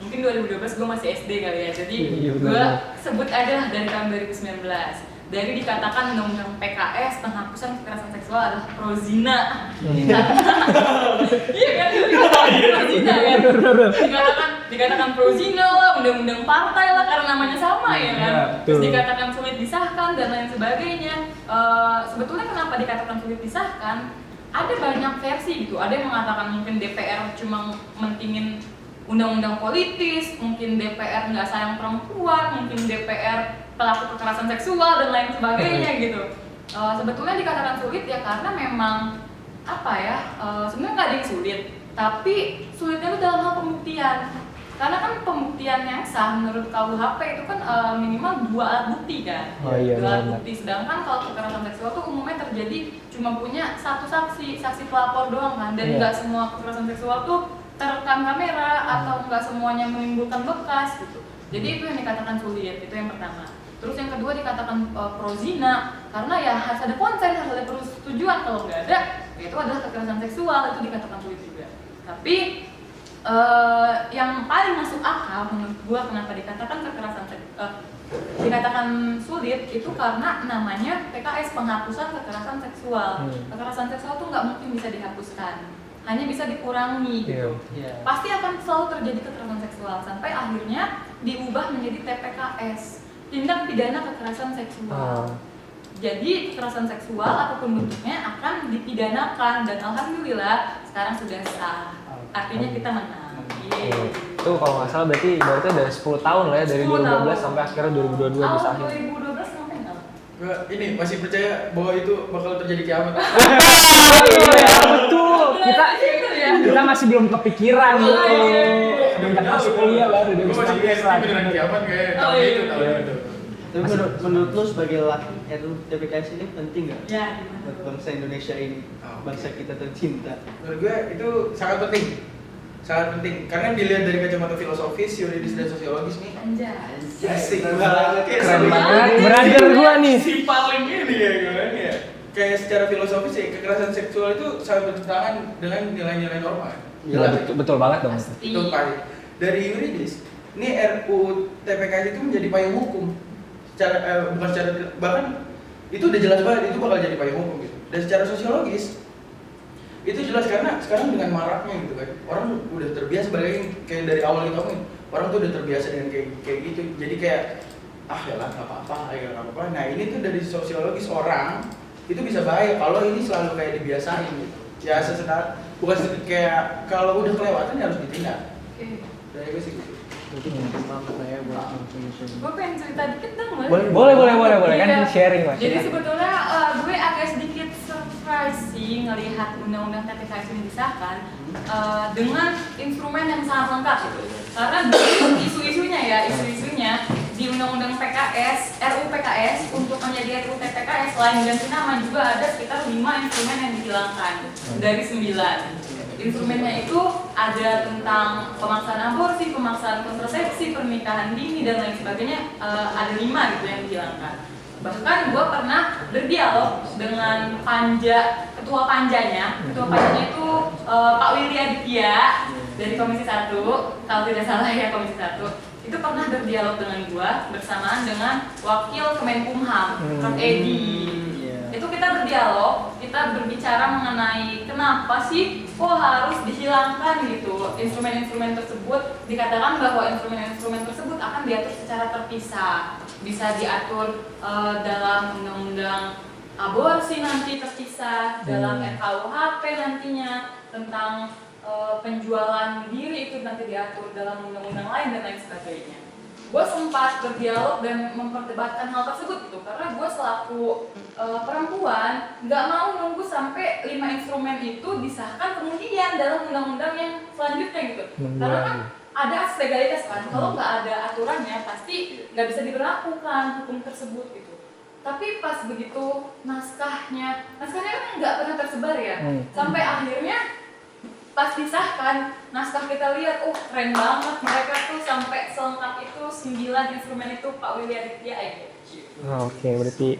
Mungkin 2012 gue masih SD kali ya, jadi Iya, benar. gue sebut aja lah dari tahun 2019. Dari dikatakan undang-undang PKS penghapusan kekerasan seksual adalah pro zina. Iya kan? Pro zina kan? Dikatakan pro zina lah, undang-undang partai lah karena namanya sama ya kan. Iya, Terus betul. dikatakan sulit disahkan dan lain sebagainya. Sebetulnya kenapa dikatakan sulit disahkan? Ada banyak versi gitu. Ada yang mengatakan mungkin DPR cuma mentingin undang-undang politis, mungkin DPR nggak sayang perempuan, mungkin DPR pelaku kekerasan seksual dan lain sebagainya gitu. Sebetulnya dikatakan sulit ya karena memang apa ya? Sebenarnya nggak ada yang sulit, tapi sulitnya itu dalam hal pembuktian. Karena kan pembuktian yang sah menurut KUHP itu kan minimal 2 alat bukti kan. Oh iya, 2 alat benar. bukti. Sedangkan kalau kekerasan seksual tuh umumnya terjadi cuma punya satu saksi pelapor doang kan. Dan Iya. nggak semua kekerasan seksual tuh terekam kamera atau nggak semuanya menimbulkan bekas gitu. Jadi itu yang dikatakan sulit, itu yang pertama. Terus yang kedua dikatakan pro zina karena ya harus ada konsen, harus ada persetujuan. Kalau nggak ada, ya itu adalah kekerasan seksual, itu dikatakan sulit juga. Tapi yang paling masuk akal menurut gua kenapa dikatakan dikatakan sulit itu karena namanya PKS, penghapusan kekerasan seksual. Kekerasan seksual tuh nggak mungkin bisa dihapuskan, hanya bisa dikurangi gitu. Iya. Pasti akan selalu terjadi kekerasan seksual sampai akhirnya diubah menjadi TPKS, tindak pidana kekerasan seksual. Jadi kekerasan seksual apapun bentuknya akan dipidanakan dan alhamdulillah sekarang sudah sah. Artinya kita menang. Yeay. Itu kalau nggak salah berarti udah 10 tahun lah ya, dari 10 tahun. 2012 sampai akhirnya 2022 Tahun disahin. 2012 sampai enggak? Gua ini masih percaya bahwa itu bakal terjadi kiamat. Iya, betul. Ya. Kita masih belum kepikiran Oh, gitu. iya. Semenjak masuk kuliah baru dia Gua bisa masih kayak kepikiran. beneran kiamat kayak Oh, tahun iya. itu tahun itu. Tapi menurut lu sebagai laki RUU TPKS ini penting nggak Ya, buat gimana? bangsa Indonesia ini, bangsa kita tercinta? Menurut gue itu sangat penting. Sangat penting karena dilihat dari kacamata filosofis, yuridis dan sosiologis nih. Anjay. Asik banget. Keren banget. Brother gua nih. Si paling ini ya gue ya. kayak secara filosofis ya kekerasan seksual itu sangat bertentangan dengan nilai-nilai norma. Iya, betul banget dong. Pasti. Itu pasti. Dari yuridis, ini RUU TPKS itu menjadi payung hukum. Bukan secara bahkan itu udah jelas banget itu bakal jadi payung hukum gitu. Dan secara sosiologis itu jelas karena sekarang dengan maraknya gitu kan, orang udah terbiasa balik kayak dari awal kita ngomongin, orang tuh udah terbiasa dengan kayak gitu. Jadi kayak ya lah nggak apa-apa. Nah ini tuh dari sosiologis orang itu bisa bahaya kalau ini selalu kayak dibiasain gitu. Ya sesekali bukan kayak kalau udah kelewatan ya harus ditindak. Oke. Dari gue sih gitu. Mungkin mungkin banget lah ya buat information. Gue pengen cerita dikit dong, Mas. Boleh kan Iya. sharing Mas. Jadi sebetulnya gue agak sedikit surprise sih ngelihat undang-undang TPKS ini disahkan dengan instrumen yang sangat lengkap gitu. Karena dulu isu-isunya di undang-undang PKS, RUU PKS untuk menjadi RUU TPKS selain ganti nama juga ada sekitar 5 instrumen yang dihilangkan dari 9. Instrumennya itu ada tentang pemaksaan aborsi, pemaksaan kontrasepsi, pernikahan dini dan lain sebagainya, ada 5 gitu yang dihilangkan. Bahkan gue pernah berdialog dengan ketua panjanya itu Pak Willy Aditya dari Komisi 1, kalau tidak salah ya Komisi 1, itu pernah berdialog dengan gue bersamaan dengan Wakil Kemenkumham, Prof. Edi. Itu kita berdialog, kita berbicara mengenai kenapa sih kok harus dihilangkan gitu instrumen-instrumen tersebut. Dikatakan bahwa instrumen-instrumen tersebut akan diatur secara terpisah, bisa diatur dalam undang-undang aborsi nanti terpisah, dalam RKUHP nantinya tentang penjualan diri itu nanti diatur dalam undang-undang lain dan lain sebagainya. Gue sempat berdialog dan memperdebatkan hal tersebut gitu, karena gue selaku perempuan nggak mau nunggu sampai 5 instrumen itu disahkan kemudian dalam undang-undang yang selanjutnya gitu. Karena kan ada asas legalitas kan, kalau nggak ada aturannya pasti nggak bisa diberlakukan hukum tersebut gitu. Tapi pas begitu naskahnya kan nggak pernah tersebar ya, sampai akhirnya pas disahkan, naskah kita lihat, keren banget mereka tuh sampai selengkap itu 9 instrumen itu Pak Willy Aditya aja. Oke, berarti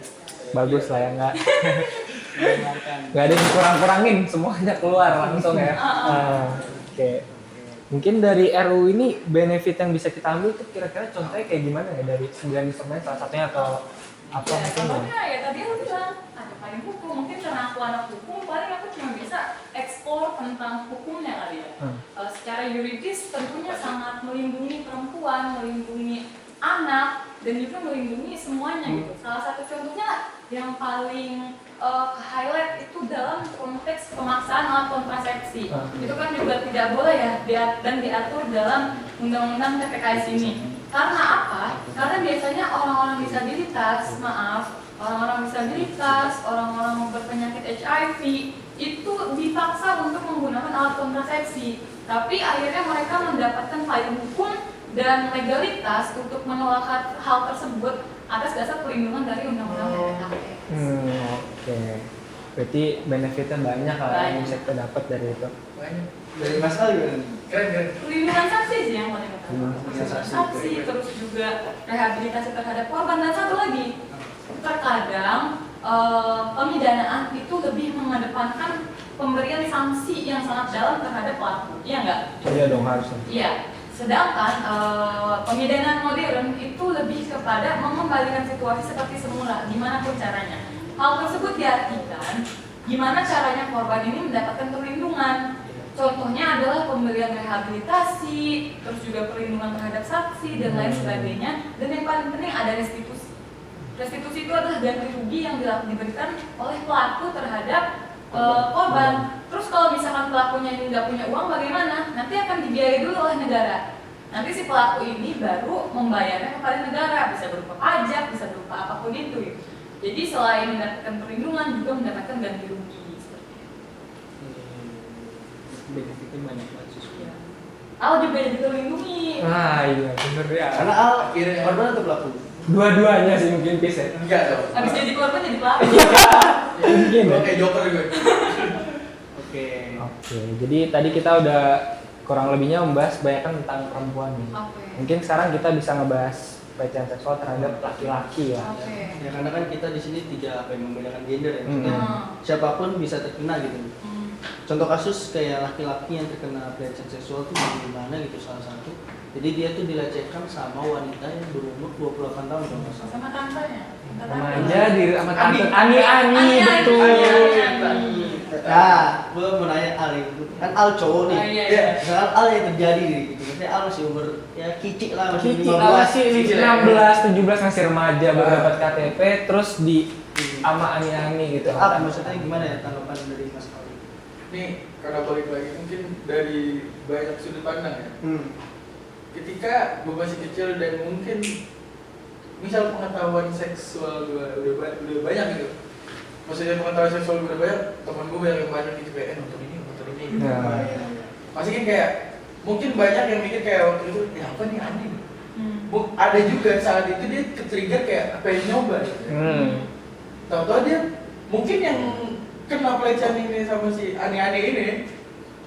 bagus lah ya, nggak ada yang kurang-kurangin, semuanya keluar langsung ya. Oke. Mungkin dari RUU ini benefit yang bisa kita ambil itu kira-kira contohnya kayak gimana ya dari 9 instrumen salah satunya atau apa ya, mungkin? contohnya ya tadi aku bilang ada payung hukum, mungkin karena aku anak hukum paling aku cuma bisa explore tentang hukumnya kali ya. Secara yuridis tentunya sangat melindungi perempuan, melindungi anak dan juga melindungi semuanya gitu. Salah satu contohnya yang paling highlight itu dalam konteks pemaksaan alat kontrasepsi. Itu kan juga tidak boleh ya dan diatur dalam undang-undang TPKS ini. Karena apa? Karena biasanya orang-orang disabilitas, orang-orang berpenyakit HIV itu dipaksa untuk menggunakan alat kontrasepsi. Tapi akhirnya mereka mendapatkan payung hukum dan legalitas untuk menolak hal tersebut atas dasar perlindungan dari undang-undang TPKS. Oke. Berarti benefitnya banyak lah yang bisa kita dapat dari itu. Banyak. Dari Mas Ali gimana nih? Keren. Perlindungan saksi sih yang paling utama. Saksi, terus juga rehabilitasi terhadap korban dan satu lagi, terkadang pemidanaan itu lebih mengedepankan pemberian sanksi yang sangat dalam terhadap pelaku, iya nggak? Iya dong harusnya. Iya. Sedangkan pemidanaan modern itu lebih kepada mengembalikan situasi seperti semula, gimana pun caranya. Hal tersebut diartikan gimana caranya korban ini mendapatkan perlindungan. Contohnya adalah pemberian rehabilitasi, terus juga perlindungan terhadap saksi dan lain sebagainya. Dan yang paling penting ada restitusi. Restitusi itu adalah ganti rugi yang diberikan oleh pelaku terhadap korban. Terus kalau misalkan pelakunya ini nggak punya uang bagaimana? Nanti akan dibiayai dulu oleh negara. Nanti si pelaku ini baru membayarnya kepada negara, bisa berupa pajak, bisa berupa apapun itu. Jadi selain mendapatkan perlindungan juga mendapatkan ganti rugi. Benefitnya banyak banget sih. Al juga jadi terlindungi. Iya bener ya. Karena Al korban atau pelaku? Dua-duanya sih mungkin bisa. Enggak dong. Habis jadi korban jadi pelaku. Mungkin ya. Kayak joker gue. Oke. Jadi tadi kita udah kurang lebihnya membahas banyak tentang perempuan nih. Oke. Mungkin sekarang kita bisa ngebahas pelecehan seksual terhadap laki-laki lah. Oke. Ya karena kan kita di sini tidak apa yang membedakan gender ya. Maksudnya siapapun bisa terkena gitu. Contoh kasus kayak laki-laki yang terkena pelecehan seksual tuh di mana gitu salah satu. Jadi dia tuh dilecehkan sama wanita yang berumur 28 tahun kalau nggak salah. Sama tantenya. Sama aja di sama tante Ani betul. Nah, gue mau nanya Al itu kan Al cowok nih. Iya. Misalkan Al yang terjadi gitu. Maksudnya Al masih umur ya kicik lah masih Kiki 15. masih 16, 17 masih remaja baru dapat KTP terus di sama Ani gitu. Al maksudnya gimana ya tanggapan dari Mas Al? Nih, karena balik lagi mungkin dari banyak sudut pandang ya. Ketika gue masih kecil dan mungkin misal pengetahuan seksual gue udah banyak gitu. Maksudnya pengetahuan seksual gue udah banyak, teman gue banyak yang banyak gitu kayak nonton ini gitu. Nah. Pasti kan kayak mungkin banyak yang mikir kayak waktu itu, ya apa nih aneh nih? Ada juga saat itu dia ke-trigger kayak pengen nyoba gitu. Tahu-tahu dia mungkin yang kena pelecehan ini sama si aneh-aneh ini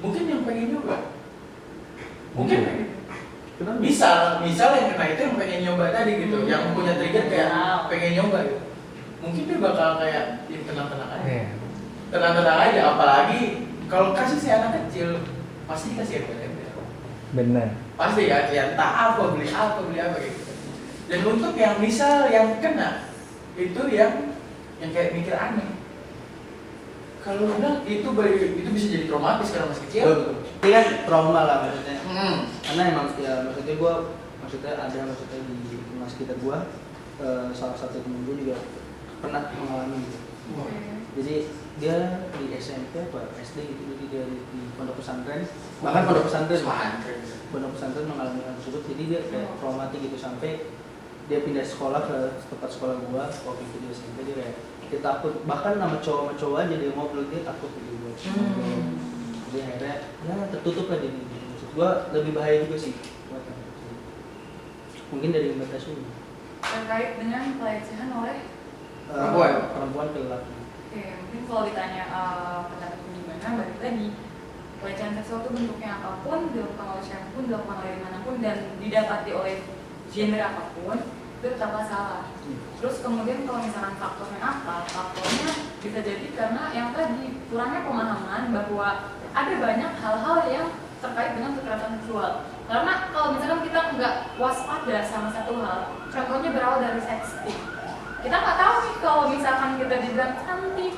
mungkin yang pengen nyoba. Mungkin misal yang kena itu yang pengen nyoba tadi gitu, yang punya trigger kayak pengen nyoba gitu. Mungkin dia bakal kayak ya, tenang-tenang aja. Tenang-tenang aja, apalagi kalau kasih si anak kecil pasti dikasih embel-embel. Benar. Pasti kan, ya entah apa beli apa gitu. Dan untuk yang misal yang kena itu yang kayak mikir aneh. Kalau udah itu bisa jadi traumatis karena masih kecil. Betul. Ini kan trauma lah maksudnya. Karena emang ya maksudnya di kelas kita salah satu temen gue juga pernah mengalami gitu. Jadi dia di SMP atau SD gitu, jadi dia di pondok pesantren, bahkan pondok pesantren mengalami hal tersebut. Jadi dia kayak traumatik gitu sampai dia pindah sekolah ke tempat sekolah gua waktu itu di SMP. Dia kayak dia takut, bahkan nama cowok aja dia ngobrol dia takut gitu gua. Jadi akhirnya ya tertutup lah jadi maksud gua lebih bahaya juga sih buat mungkin dari Mbak Tasya Terkait dengan pelecehan oleh perempuan ke laki. Oke, mungkin kalau ditanya pendapatku gimana, balik lagi pelecehan seksual itu bentuknya apapun, dilakukan oleh siapapun, dilakukan oleh dimanapun, dan didapati oleh gender apapun, itu tetaplah salah. Terus kemudian kalau misalkan faktornya apa? Faktornya bisa jadi karena yang tadi kurangnya pemahaman bahwa ada banyak hal-hal yang terkait dengan kekerasan seksual. Karena kalau misalkan kita nggak waspada sama satu hal, contohnya berawal dari sexting. Kita nggak tahu nih kalau misalkan kita dibilang cantik,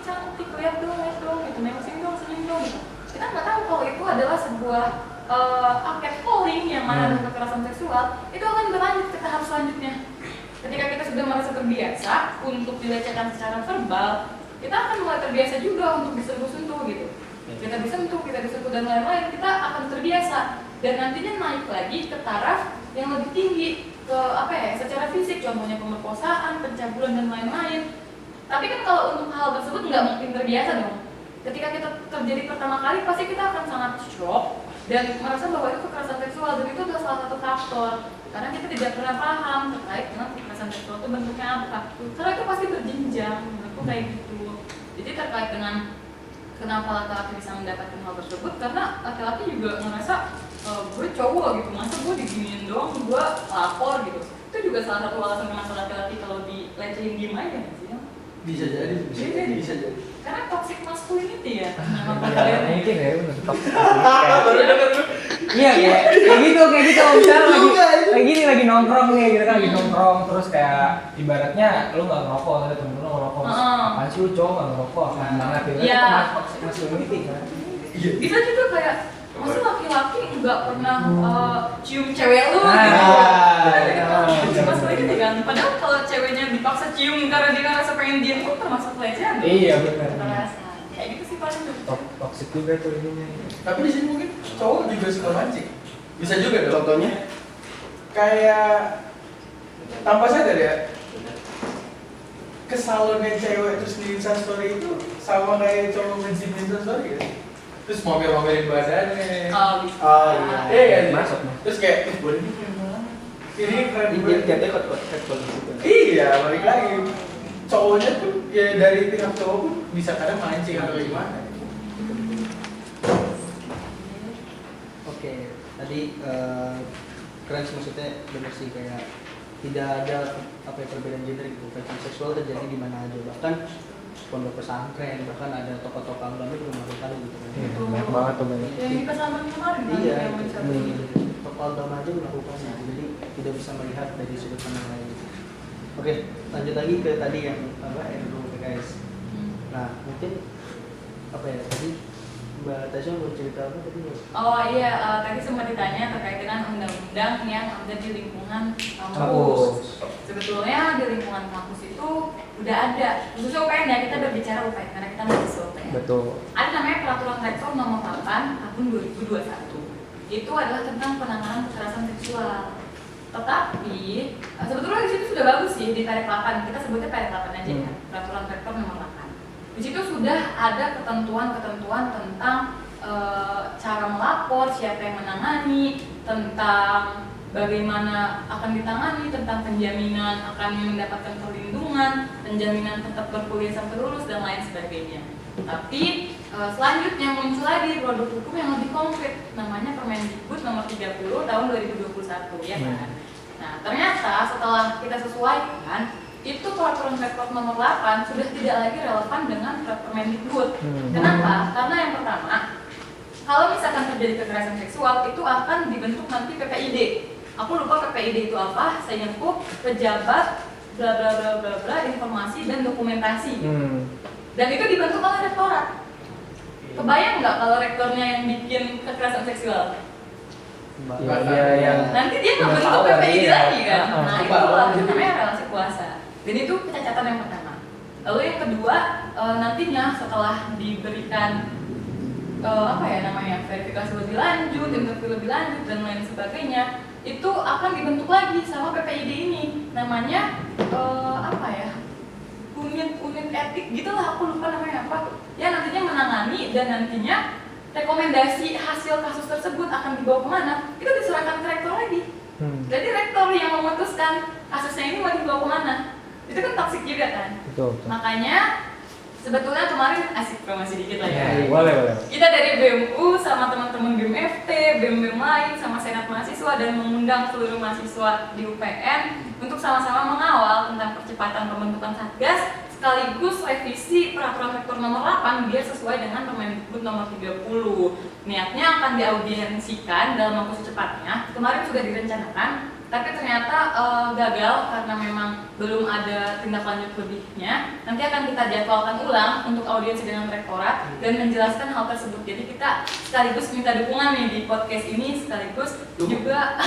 lihat dong, gitu, senyum dong, gitu. Kita nggak tahu kalau itu adalah sebuah catcalling yang mana ada kekerasan seksual, itu akan berlanjut ke tahap selanjutnya. Ketika kita sudah merasa terbiasa untuk dilecehkan secara verbal, kita akan mulai terbiasa juga untuk disentuh-sentuh gitu. Kita disentuh, kita disentuh dan lain-lain, kita akan terbiasa dan nantinya naik lagi ke taraf yang lebih tinggi ke secara fisik, contohnya pemerkosaan, pencabulan dan lain-lain. Tapi kan kalau untuk hal tersebut nggak mungkin terbiasa dong. Ketika kita terjadi pertama kali pasti kita akan sangat shock dan merasa bahwa itu kekerasan seksual, dan itu adalah salah satu faktor karena kita tidak pernah paham terkait dengan kekerasan seksual itu bentuknya apa. Karena itu pasti berjenjang, menurutku kayak gitu. Jadi terkait dengan kenapa laki-laki bisa mendapatkan hal tersebut, karena laki-laki juga ngerasa gue cowok gitu, masa gue diginiin doang, gue lapor gitu. Itu juga salah satu alasan kenapa laki-laki kalau dilecehin diem aja nggak sih? Bisa jadi. Karena toxic masculinity ya. Mungkin ya benar toxic. Baru dengar lu. Iya kayak gitu misalnya lagi nongkrong nih gitu kan, lagi nongkrong terus kayak ibaratnya lu nggak ngerokok, ada temen lu ngerokok, apaan sih lu cowok nggak ngerokok, apaan banget gitu. Iya. Itu toxic masculinity kan. Bisa juga kayak masa laki-laki nggak pernah cium cewek lu gitu. Masculinity kan. Padahal kalau ceweknya dipaksa cium karena dia ngerasa pengen diem, itu termasuk pelecehan. Iya benar. Kayak gitu sih paling. Toxic juga tuh ininya. Tapi di sini mungkin cowok juga suka mancing. Bisa juga dong. Contohnya Kayak tanpa sadar ya, ke salonnya cewek terus di Instastory itu sama kayak cowok nge-gym di Instastory ya. Terus pamer-pamerin badannya. oh iya. Iya kan? Masuk nih. Terus kayak boleh ini keren banget. Ini keren Dia banget. tiapnya catcall juga. Iya, balik lagi. Cowoknya tuh ya dari pihak cowok pun bisa kadang mancing atau gimana. Oke, tadi keren sih, maksudnya bener sih kayak tidak ada apa ya, perbedaan gender gitu. Pelecehan seksual terjadi di mana aja, bahkan pondok pesantren, bahkan ada tokoh-tokoh agama juga melakukan gitu kan. Banyak banget tuh banyak. Yang di pesantren kemarin kan Iya, yang mencari. tokoh agama aja melakukannya, jadi tidak bisa melihat dari sudut pandang lain. Oke, lanjut lagi ke tadi yang apa RUU PKS. Nah, mungkin apa ya tadi Mbak Tasya mau cerita apa tadi? Oh iya, tadi sempat ditanya terkait dengan undang-undang yang ada di lingkungan kampus. Kampus. Sebetulnya di lingkungan kampus itu udah ada, khususnya UPN ya, kita berbicara UPN karena kita mahasiswa UPN. Betul. Ada namanya Peraturan Rektor Nomor 8 Tahun 2021. Itu adalah tentang penanganan kekerasan seksual. Tetapi sebetulnya di situ sudah bagus sih di Perek 8, kita sebutnya Perek 8 aja ya, Peraturan Rektor Nomor 8. Di situ sudah ada ketentuan-ketentuan tentang cara melapor, siapa yang menangani, tentang bagaimana akan ditangani, tentang penjaminan akan mendapatkan perlindungan, penjaminan tetap berkuliah sampai lulus dan lain sebagainya. Tapi selanjutnya muncul lagi produk hukum yang lebih konkret, namanya Permendikbud Nomor 30 Tahun 2021, ya kan? Nah, ternyata setelah kita sesuaikan, itu Peraturan Rektor Nomor 8 sudah tidak lagi relevan dengan Permendikbud. Kenapa? Karena yang pertama, kalau misalkan terjadi kekerasan seksual itu akan dibentuk nanti PPID. Aku lupa PPID itu apa, saya nyebut pejabat bla bla bla bla bla informasi dan dokumentasi. Dan itu dibentuk oleh rektorat. Kebayang nggak kalau rektornya yang bikin kekerasan seksual? Iya yang Nanti dia ngebentuk PPID lagi kan? Nah itu namanya relasi kuasa. Dan itu kecacatan yang pertama. Lalu yang kedua, nantinya setelah diberikan verifikasi lebih lanjut, interview lebih lanjut dan lain sebagainya, itu akan dibentuk lagi sama PPID ini. Namanya unit etik gitulah, aku lupa namanya apa. Ya nantinya menangani dan nantinya rekomendasi hasil kasus tersebut akan dibawa kemana? Itu diserahkan ke rektor lagi. Jadi rektor yang memutuskan kasusnya ini mau dibawa kemana. Itu kan toksik juga kan. betul. Makanya sebetulnya kemarin asik promosi dikit lah ya. Boleh. Kita dari BMU sama teman-teman BMFT, BEM lain sama Senat Mahasiswa dan mengundang seluruh mahasiswa di UPN untuk sama-sama mengawal tentang percepatan pembentukan Satgas sekaligus revisi Peraturan Rektor Nomor 8 biar sesuai dengan Permendikbud Nomor 30. Niatnya akan diaudiensikan dalam waktu secepatnya. Kemarin sudah direncanakan, tapi ternyata gagal karena memang belum ada tindak lanjut lebihnya. Nanti akan kita jadwalkan ulang untuk audiensi dengan rektorat dan menjelaskan hal tersebut. Jadi kita sekaligus minta dukungan nih di podcast ini, sekaligus juga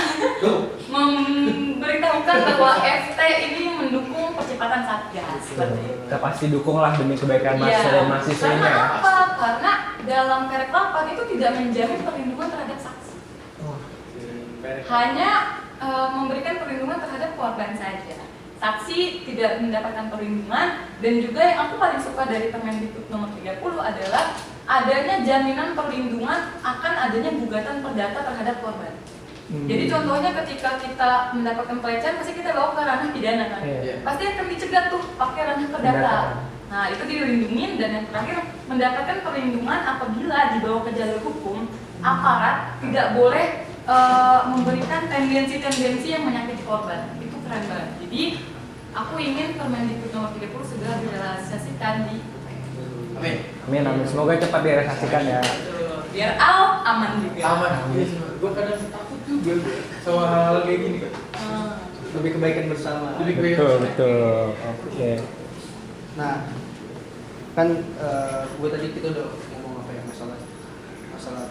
memberitahukan bahwa FT ini mendukung percepatan Satgas. Seperti itu. Kita pasti dukung lah demi kebaikan mahasiswa dan mahasiswanya Karena ya. apa? Karena dalam Perek 8 itu tidak menjamin perlindungan terhadap saksi. Hanya memberikan perlindungan terhadap korban saja. Saksi tidak mendapatkan perlindungan, dan juga yang aku paling suka dari Permendikbud Nomor 30 adalah adanya jaminan perlindungan akan adanya gugatan perdata terhadap korban. Jadi contohnya ketika kita mendapatkan pelecehan pasti kita bawa ke ranah pidana kan. Pasti akan dicegat tuh pakai ranah perdata. Nah, itu dilindungi. Dan yang terakhir, mendapatkan perlindungan apabila dibawa ke jalur hukum, aparat tidak boleh memberikan tendensi-tendensi yang menyakiti korban. Itu keren banget. Jadi aku ingin Permendikbud Nomor 30 segera direalisasikan di UPN. Amin. Semoga cepat direalisasikan ya. Biar aman juga. Aman. Gue kadang takut juga sama hal kayak gini kan. Lebih kebaikan bersama. Betul. Oke. Nah, kan gue tadi kita udah ngomong apa ya masalah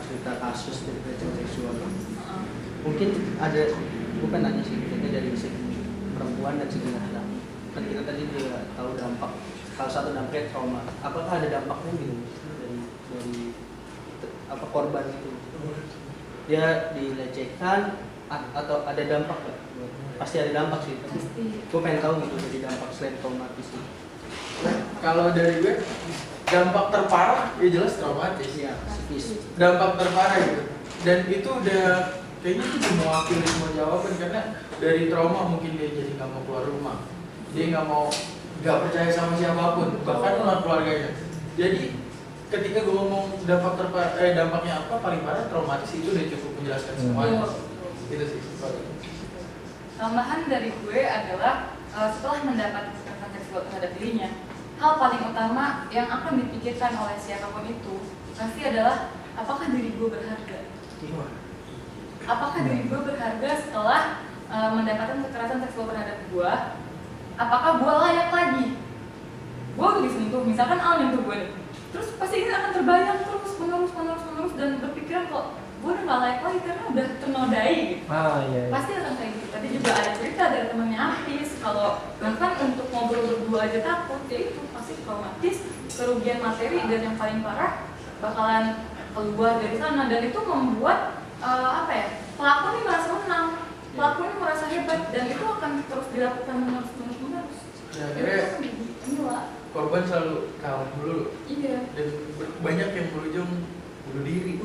cerita kasus dari pelecehan seksual. Mungkin ada, bukan nanya sih, kita dari segi perempuan dan segi laki-laki. Kan kita tadi juga tahu dampak, salah satu dampaknya trauma. Apakah ada dampaknya gitu dari apa korban itu? Dia dilecehkan atau ada dampak nggak? Pasti ada dampak sih. Gue pengen tahu gitu dari dampak selain traumatis itu. Kalau dari gue, dampak terparah ya jelas traumatis. Iya, psikis. Dampak terparah gitu. Dan itu udah kayaknya itu udah mewakili semua jawaban, karena dari trauma mungkin dia jadi nggak mau keluar rumah, dia nggak percaya sama siapapun, bahkan sama keluarganya. Jadi ketika gue ngomong dampaknya apa paling parah traumatis, itu udah cukup menjelaskan semuanya. Itu sih. Tambahan dari gue adalah setelah mendapat kekerasan seksual terhadap dirinya, hal paling utama yang akan dipikirkan oleh siapapun itu pasti adalah apakah diri gue berharga? Apakah diri gue berharga setelah mendapatkan kekerasan seksual terhadap gue? Apakah gue layak lagi? Gue udah disentuh, misalkan Al nyentuh gue nih, terus pasti ini akan terbayang terus menerus dan berpikiran kok gue udah gak layak lagi karena udah ternodai gitu. Iya. Pasti akan kayak gitu. Tadi juga ada cerita dari temannya Apis, kalau bahkan untuk ngobrol berdua aja takut, ya itu pasti traumatis, kerugian materi, dan yang paling parah bakalan keluar dari sana, dan itu membuat pelaku ini merasa menang, pelaku ini merasa hebat, dan itu akan terus dilakukan menerus. Ya, akhirnya Gila. korban selalu kalah dulu, Iya. dan banyak yang berujung bunuh diri.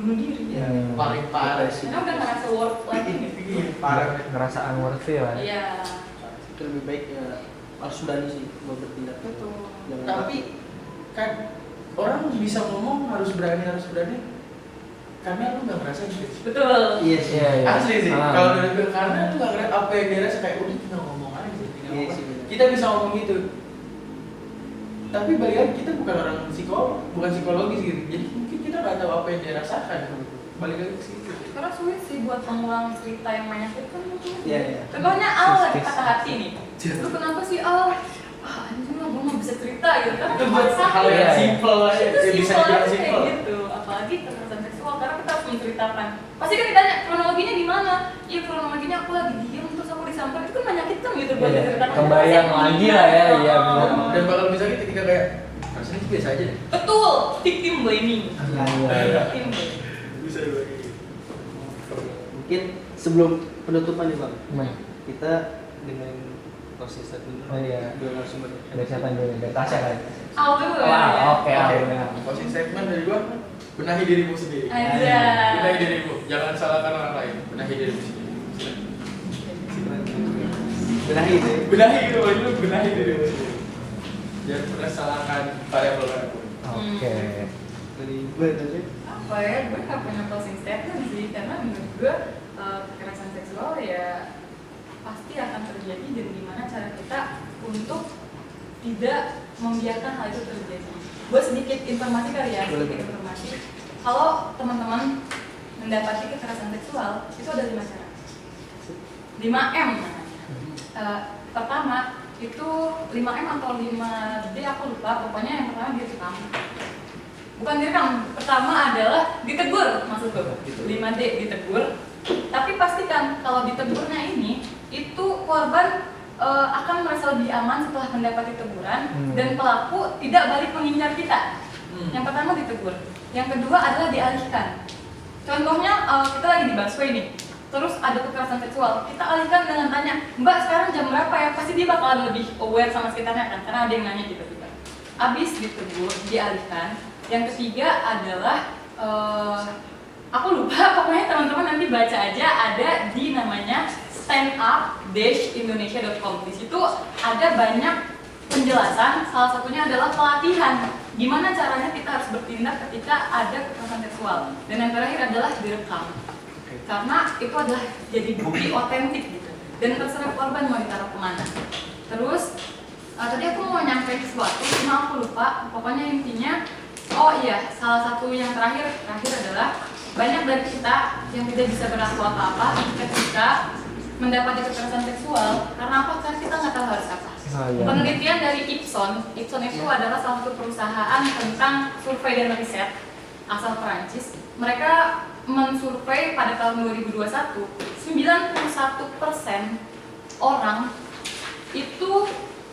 Iya. Paling parah sih. Karena udah ngerasa worth lagi gitu. Iya, parah. Ngerasa unworthy lah. Iya. Itu lebih baik ya harus berani sih buat bertindak. Betul. Jangan Tapi kan orang bisa ngomong harus berani karena lu nggak ngerasa gitu. Betul. Iya sih. Iya. Asli sih. Ah. Kalau dari gue karena lu nggak ngerasa apa yang dia rasa kayak udah tinggal ngomong aja, tinggal Iya ngomong. sih, bener. Kita bisa ngomong gitu. Tapi balik lagi kita bukan orang bukan psikologis gitu. Jadi mungkin kita nggak tahu apa yang dia rasakan. Balik lagi ke situ. Karena sulit sih buat mengulang cerita yang menyakitkan itu. Iya, iya. Contohnya Al lagi Sis. patah hati nih. Lu kenapa sih Al? Anjing lah, gue nggak bisa cerita gitu. Karena Itu cuma buat sakit. hal yang Iya. simple aja. Itu Ya, bisa simpel dibilang aja simple. kayak gitu. Apalagi kekerasan seksual, karena kita harus menceritakan. Pasti kan ditanya kronologinya gimana? Iya, kronologinya aku lagi diem terus aku disamper, itu kan menyakitkan gitu buat Iya. diceritakan. Kebayang lagi lah ya, iya benar. Dan bakal bisa gitu ketika kayak rasanya sih biasa aja deh. Betul, victim blaming. Iya. Victim blaming. Bisa juga kayak gitu. Mungkin sebelum penutupan nih Bang, Gimana? kita dengan proses statement Oh, iya. dua narasumber. Ada siapa dulu? Ada Tasya kan? Al dulu ya. Oke, benar. Closing statement dari gua, benahi dirimu sendiri. Aja. Benahi dirimu, jangan salahkan orang lain. Benahi dirimu sendiri. Benahi itu ya. Benahi itu benahi dirimu sendiri. Jangan pernah salahkan variabel manapun. Oke. Dari gue tadi. Apa ya, gue gak punya closing statement sih, karena menurut gue kekerasan seksual ya pasti akan terjadi, dan gimana cara kita untuk tidak membiarkan hal itu terjadi. Gue sedikit informasi kali ya, sedikit informasi. Kalau teman-teman mendapati kekerasan seksual, itu ada 5 cara. 5M namanya. Pertama, itu 5M atau 5D aku lupa, pokoknya yang pertama direkam. Bukan direkam, pertama adalah ditegur, maksud gue. 5D ditegur. Tapi pastikan kalau ditegurnya ini, itu korban akan merasa lebih aman setelah mendapati teguran, dan pelaku tidak balik mengincar kita. Yang pertama ditegur. Yang kedua adalah dialihkan. Contohnya kita lagi di busway nih, terus ada kekerasan seksual, kita alihkan dengan tanya, Mbak sekarang jam berapa ya? Pasti dia bakalan lebih aware sama sekitarnya kan, karena ada yang nanya gitu-gitu. Abis ditegur, dialihkan. Yang ketiga adalah aku lupa, pokoknya teman-teman nanti baca aja, ada di namanya standup-indonesia.com. Di situ ada banyak penjelasan, salah satunya adalah pelatihan. Gimana caranya kita harus bertindak ketika ada kekerasan seksual. Dan yang terakhir adalah direkam. Karena itu adalah jadi bukti otentik gitu. Dan terserah korban mau ditaruh kemana. Terus tadi aku mau nyampein sesuatu, cuma aku lupa. Pokoknya intinya, oh iya, salah satu yang terakhir adalah banyak dari kita yang tidak bisa berlaku apa-apa ketika mendapati kekerasan seksual. Karena apa? Karena kita nggak tahu harus apa. Iya. Penelitian dari Ipson itu adalah salah satu perusahaan tentang survei dan riset asal Perancis. Mereka mensurvei pada tahun 2021, 91% orang itu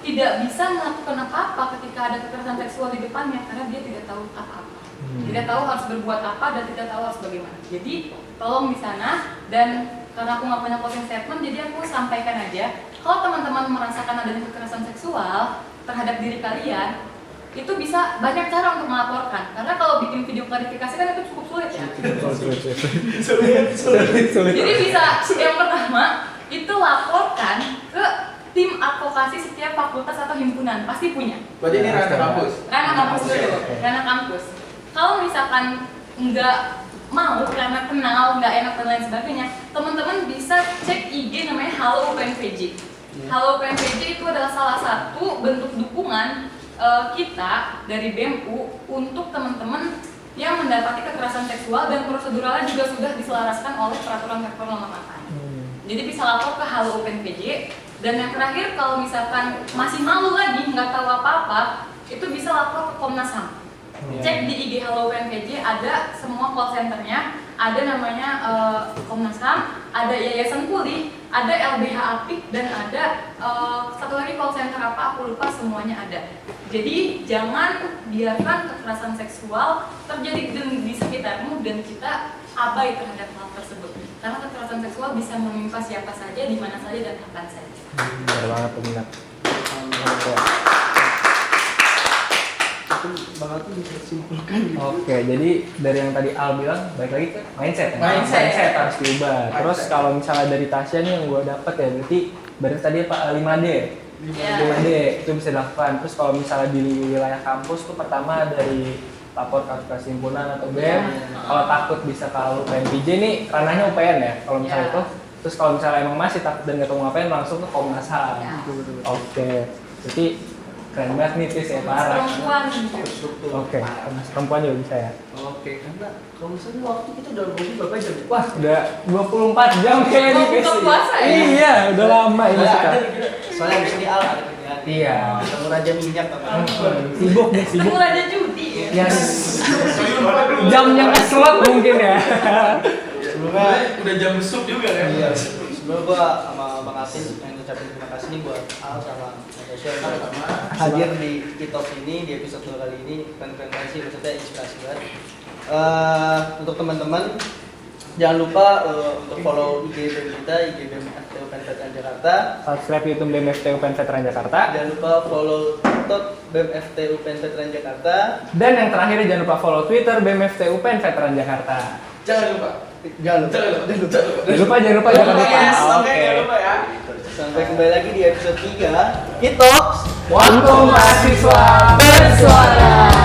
tidak bisa melakukan apa-apa ketika ada kekerasan seksual di depannya karena dia tidak tahu apa-apa. Tidak tahu harus berbuat apa dan tidak tahu harus bagaimana. Jadi tolong di sana, dan karena aku nggak punya closing statement, jadi aku sampaikan aja, kalau teman-teman merasakan adanya kekerasan seksual terhadap diri kalian, itu bisa banyak cara untuk melaporkan. Karena kalau bikin video klarifikasi kan itu cukup sulit ya. Sulit. Jadi bisa, yang pertama itu laporkan ke tim advokasi setiap fakultas atau himpunan, pasti punya. Berarti ini ranah kampus. Ranah kampus dulu, Oke. ranah kampus. Kalau misalkan enggak mau karena kenal nggak enak dan lain sebagainya, teman-teman bisa cek IG namanya Halo UPNPJ. Halo UPNPJ itu adalah salah satu bentuk dukungan kita dari BEMU untuk teman-teman yang mendapati kekerasan seksual dan proseduralnya juga sudah diselaraskan oleh peraturan rektor nomor 8. Jadi bisa lapor ke Halo UPNPJ. Dan yang terakhir, kalau misalkan masih malu lagi nggak tahu apa-apa, itu bisa lapor ke Komnas HAM. Cek di IG Halo UPNPJ, ada semua call centernya, ada namanya Komnas HAM, ada Yayasan Pulih, ada LBH Apik, dan ada satu lagi call center apa, aku lupa, semuanya ada. Jadi jangan biarkan kekerasan seksual terjadi di sekitarmu dan kita abai terhadap hal tersebut. Karena kekerasan seksual bisa menimpa siapa saja, di mana saja, dan kapan saja. Benar banget peminat. Bang Alvin bisa simpulkan gitu. Oke, jadi dari yang tadi Al bilang, balik lagi ke mindset. Mindset. Harus diubah. Terus kalau misalnya dari Tasya nih yang gue dapet ya, berarti tadi apa 5D. Iya. 5D itu bisa dilakukan. Terus kalau misalnya di wilayah kampus tuh pertama dari lapor ke himpunan atau BEM. Kalau takut bisa ke UPNPJ nih ranahnya UPN ya. Kalau misalnya itu, terus kalau misalnya emang masih takut dan nggak tahu ngapain, langsung ke Komnas HAM. Oke, jadi keren banget nih Tis ya, parah. Perempuan. Oke, Komnas perempuan juga bisa ya. Oke, karena kalau misalnya waktu kita udah ngobrol berapa jam? Wah, udah 24 jam kayaknya nih Buka puasa ya? Iya, udah lama ini Nggak kita. ada, soalnya di sini Al ada kerjaan. Iya. Ketemu Raja Minyak apa? Sibuk nih, Ketemu sibuk. Raja Judi ya? Ya, jamnya nge-slot mungkin ya. Sebelumnya udah jam besuk juga kan? iya. Sebelum gua sama Bang Alvin yang ngucapin terima kasih nih buat Al sama Natasha yang hadir di Kitos ini di episode 2 kali ini. Keren-keren banget sih, maksudnya inspirasi banget. Untuk teman-teman jangan lupa untuk follow IG BEM kita, IG BEM FTU UPN Veteran Jakarta. Subscribe YouTube BEM FTU UPN Veteran Jakarta. Jangan lupa follow TikTok BEM FTU UPN Veteran Jakarta. Dan yang terakhir jangan lupa follow Twitter BEM FTU UPN Veteran Jakarta. Jangan lupa. Jangan lupa. Jangan lupa ya. Sampai kembali lagi di episode 3 Kitos Waktu mahasiswa bersuara.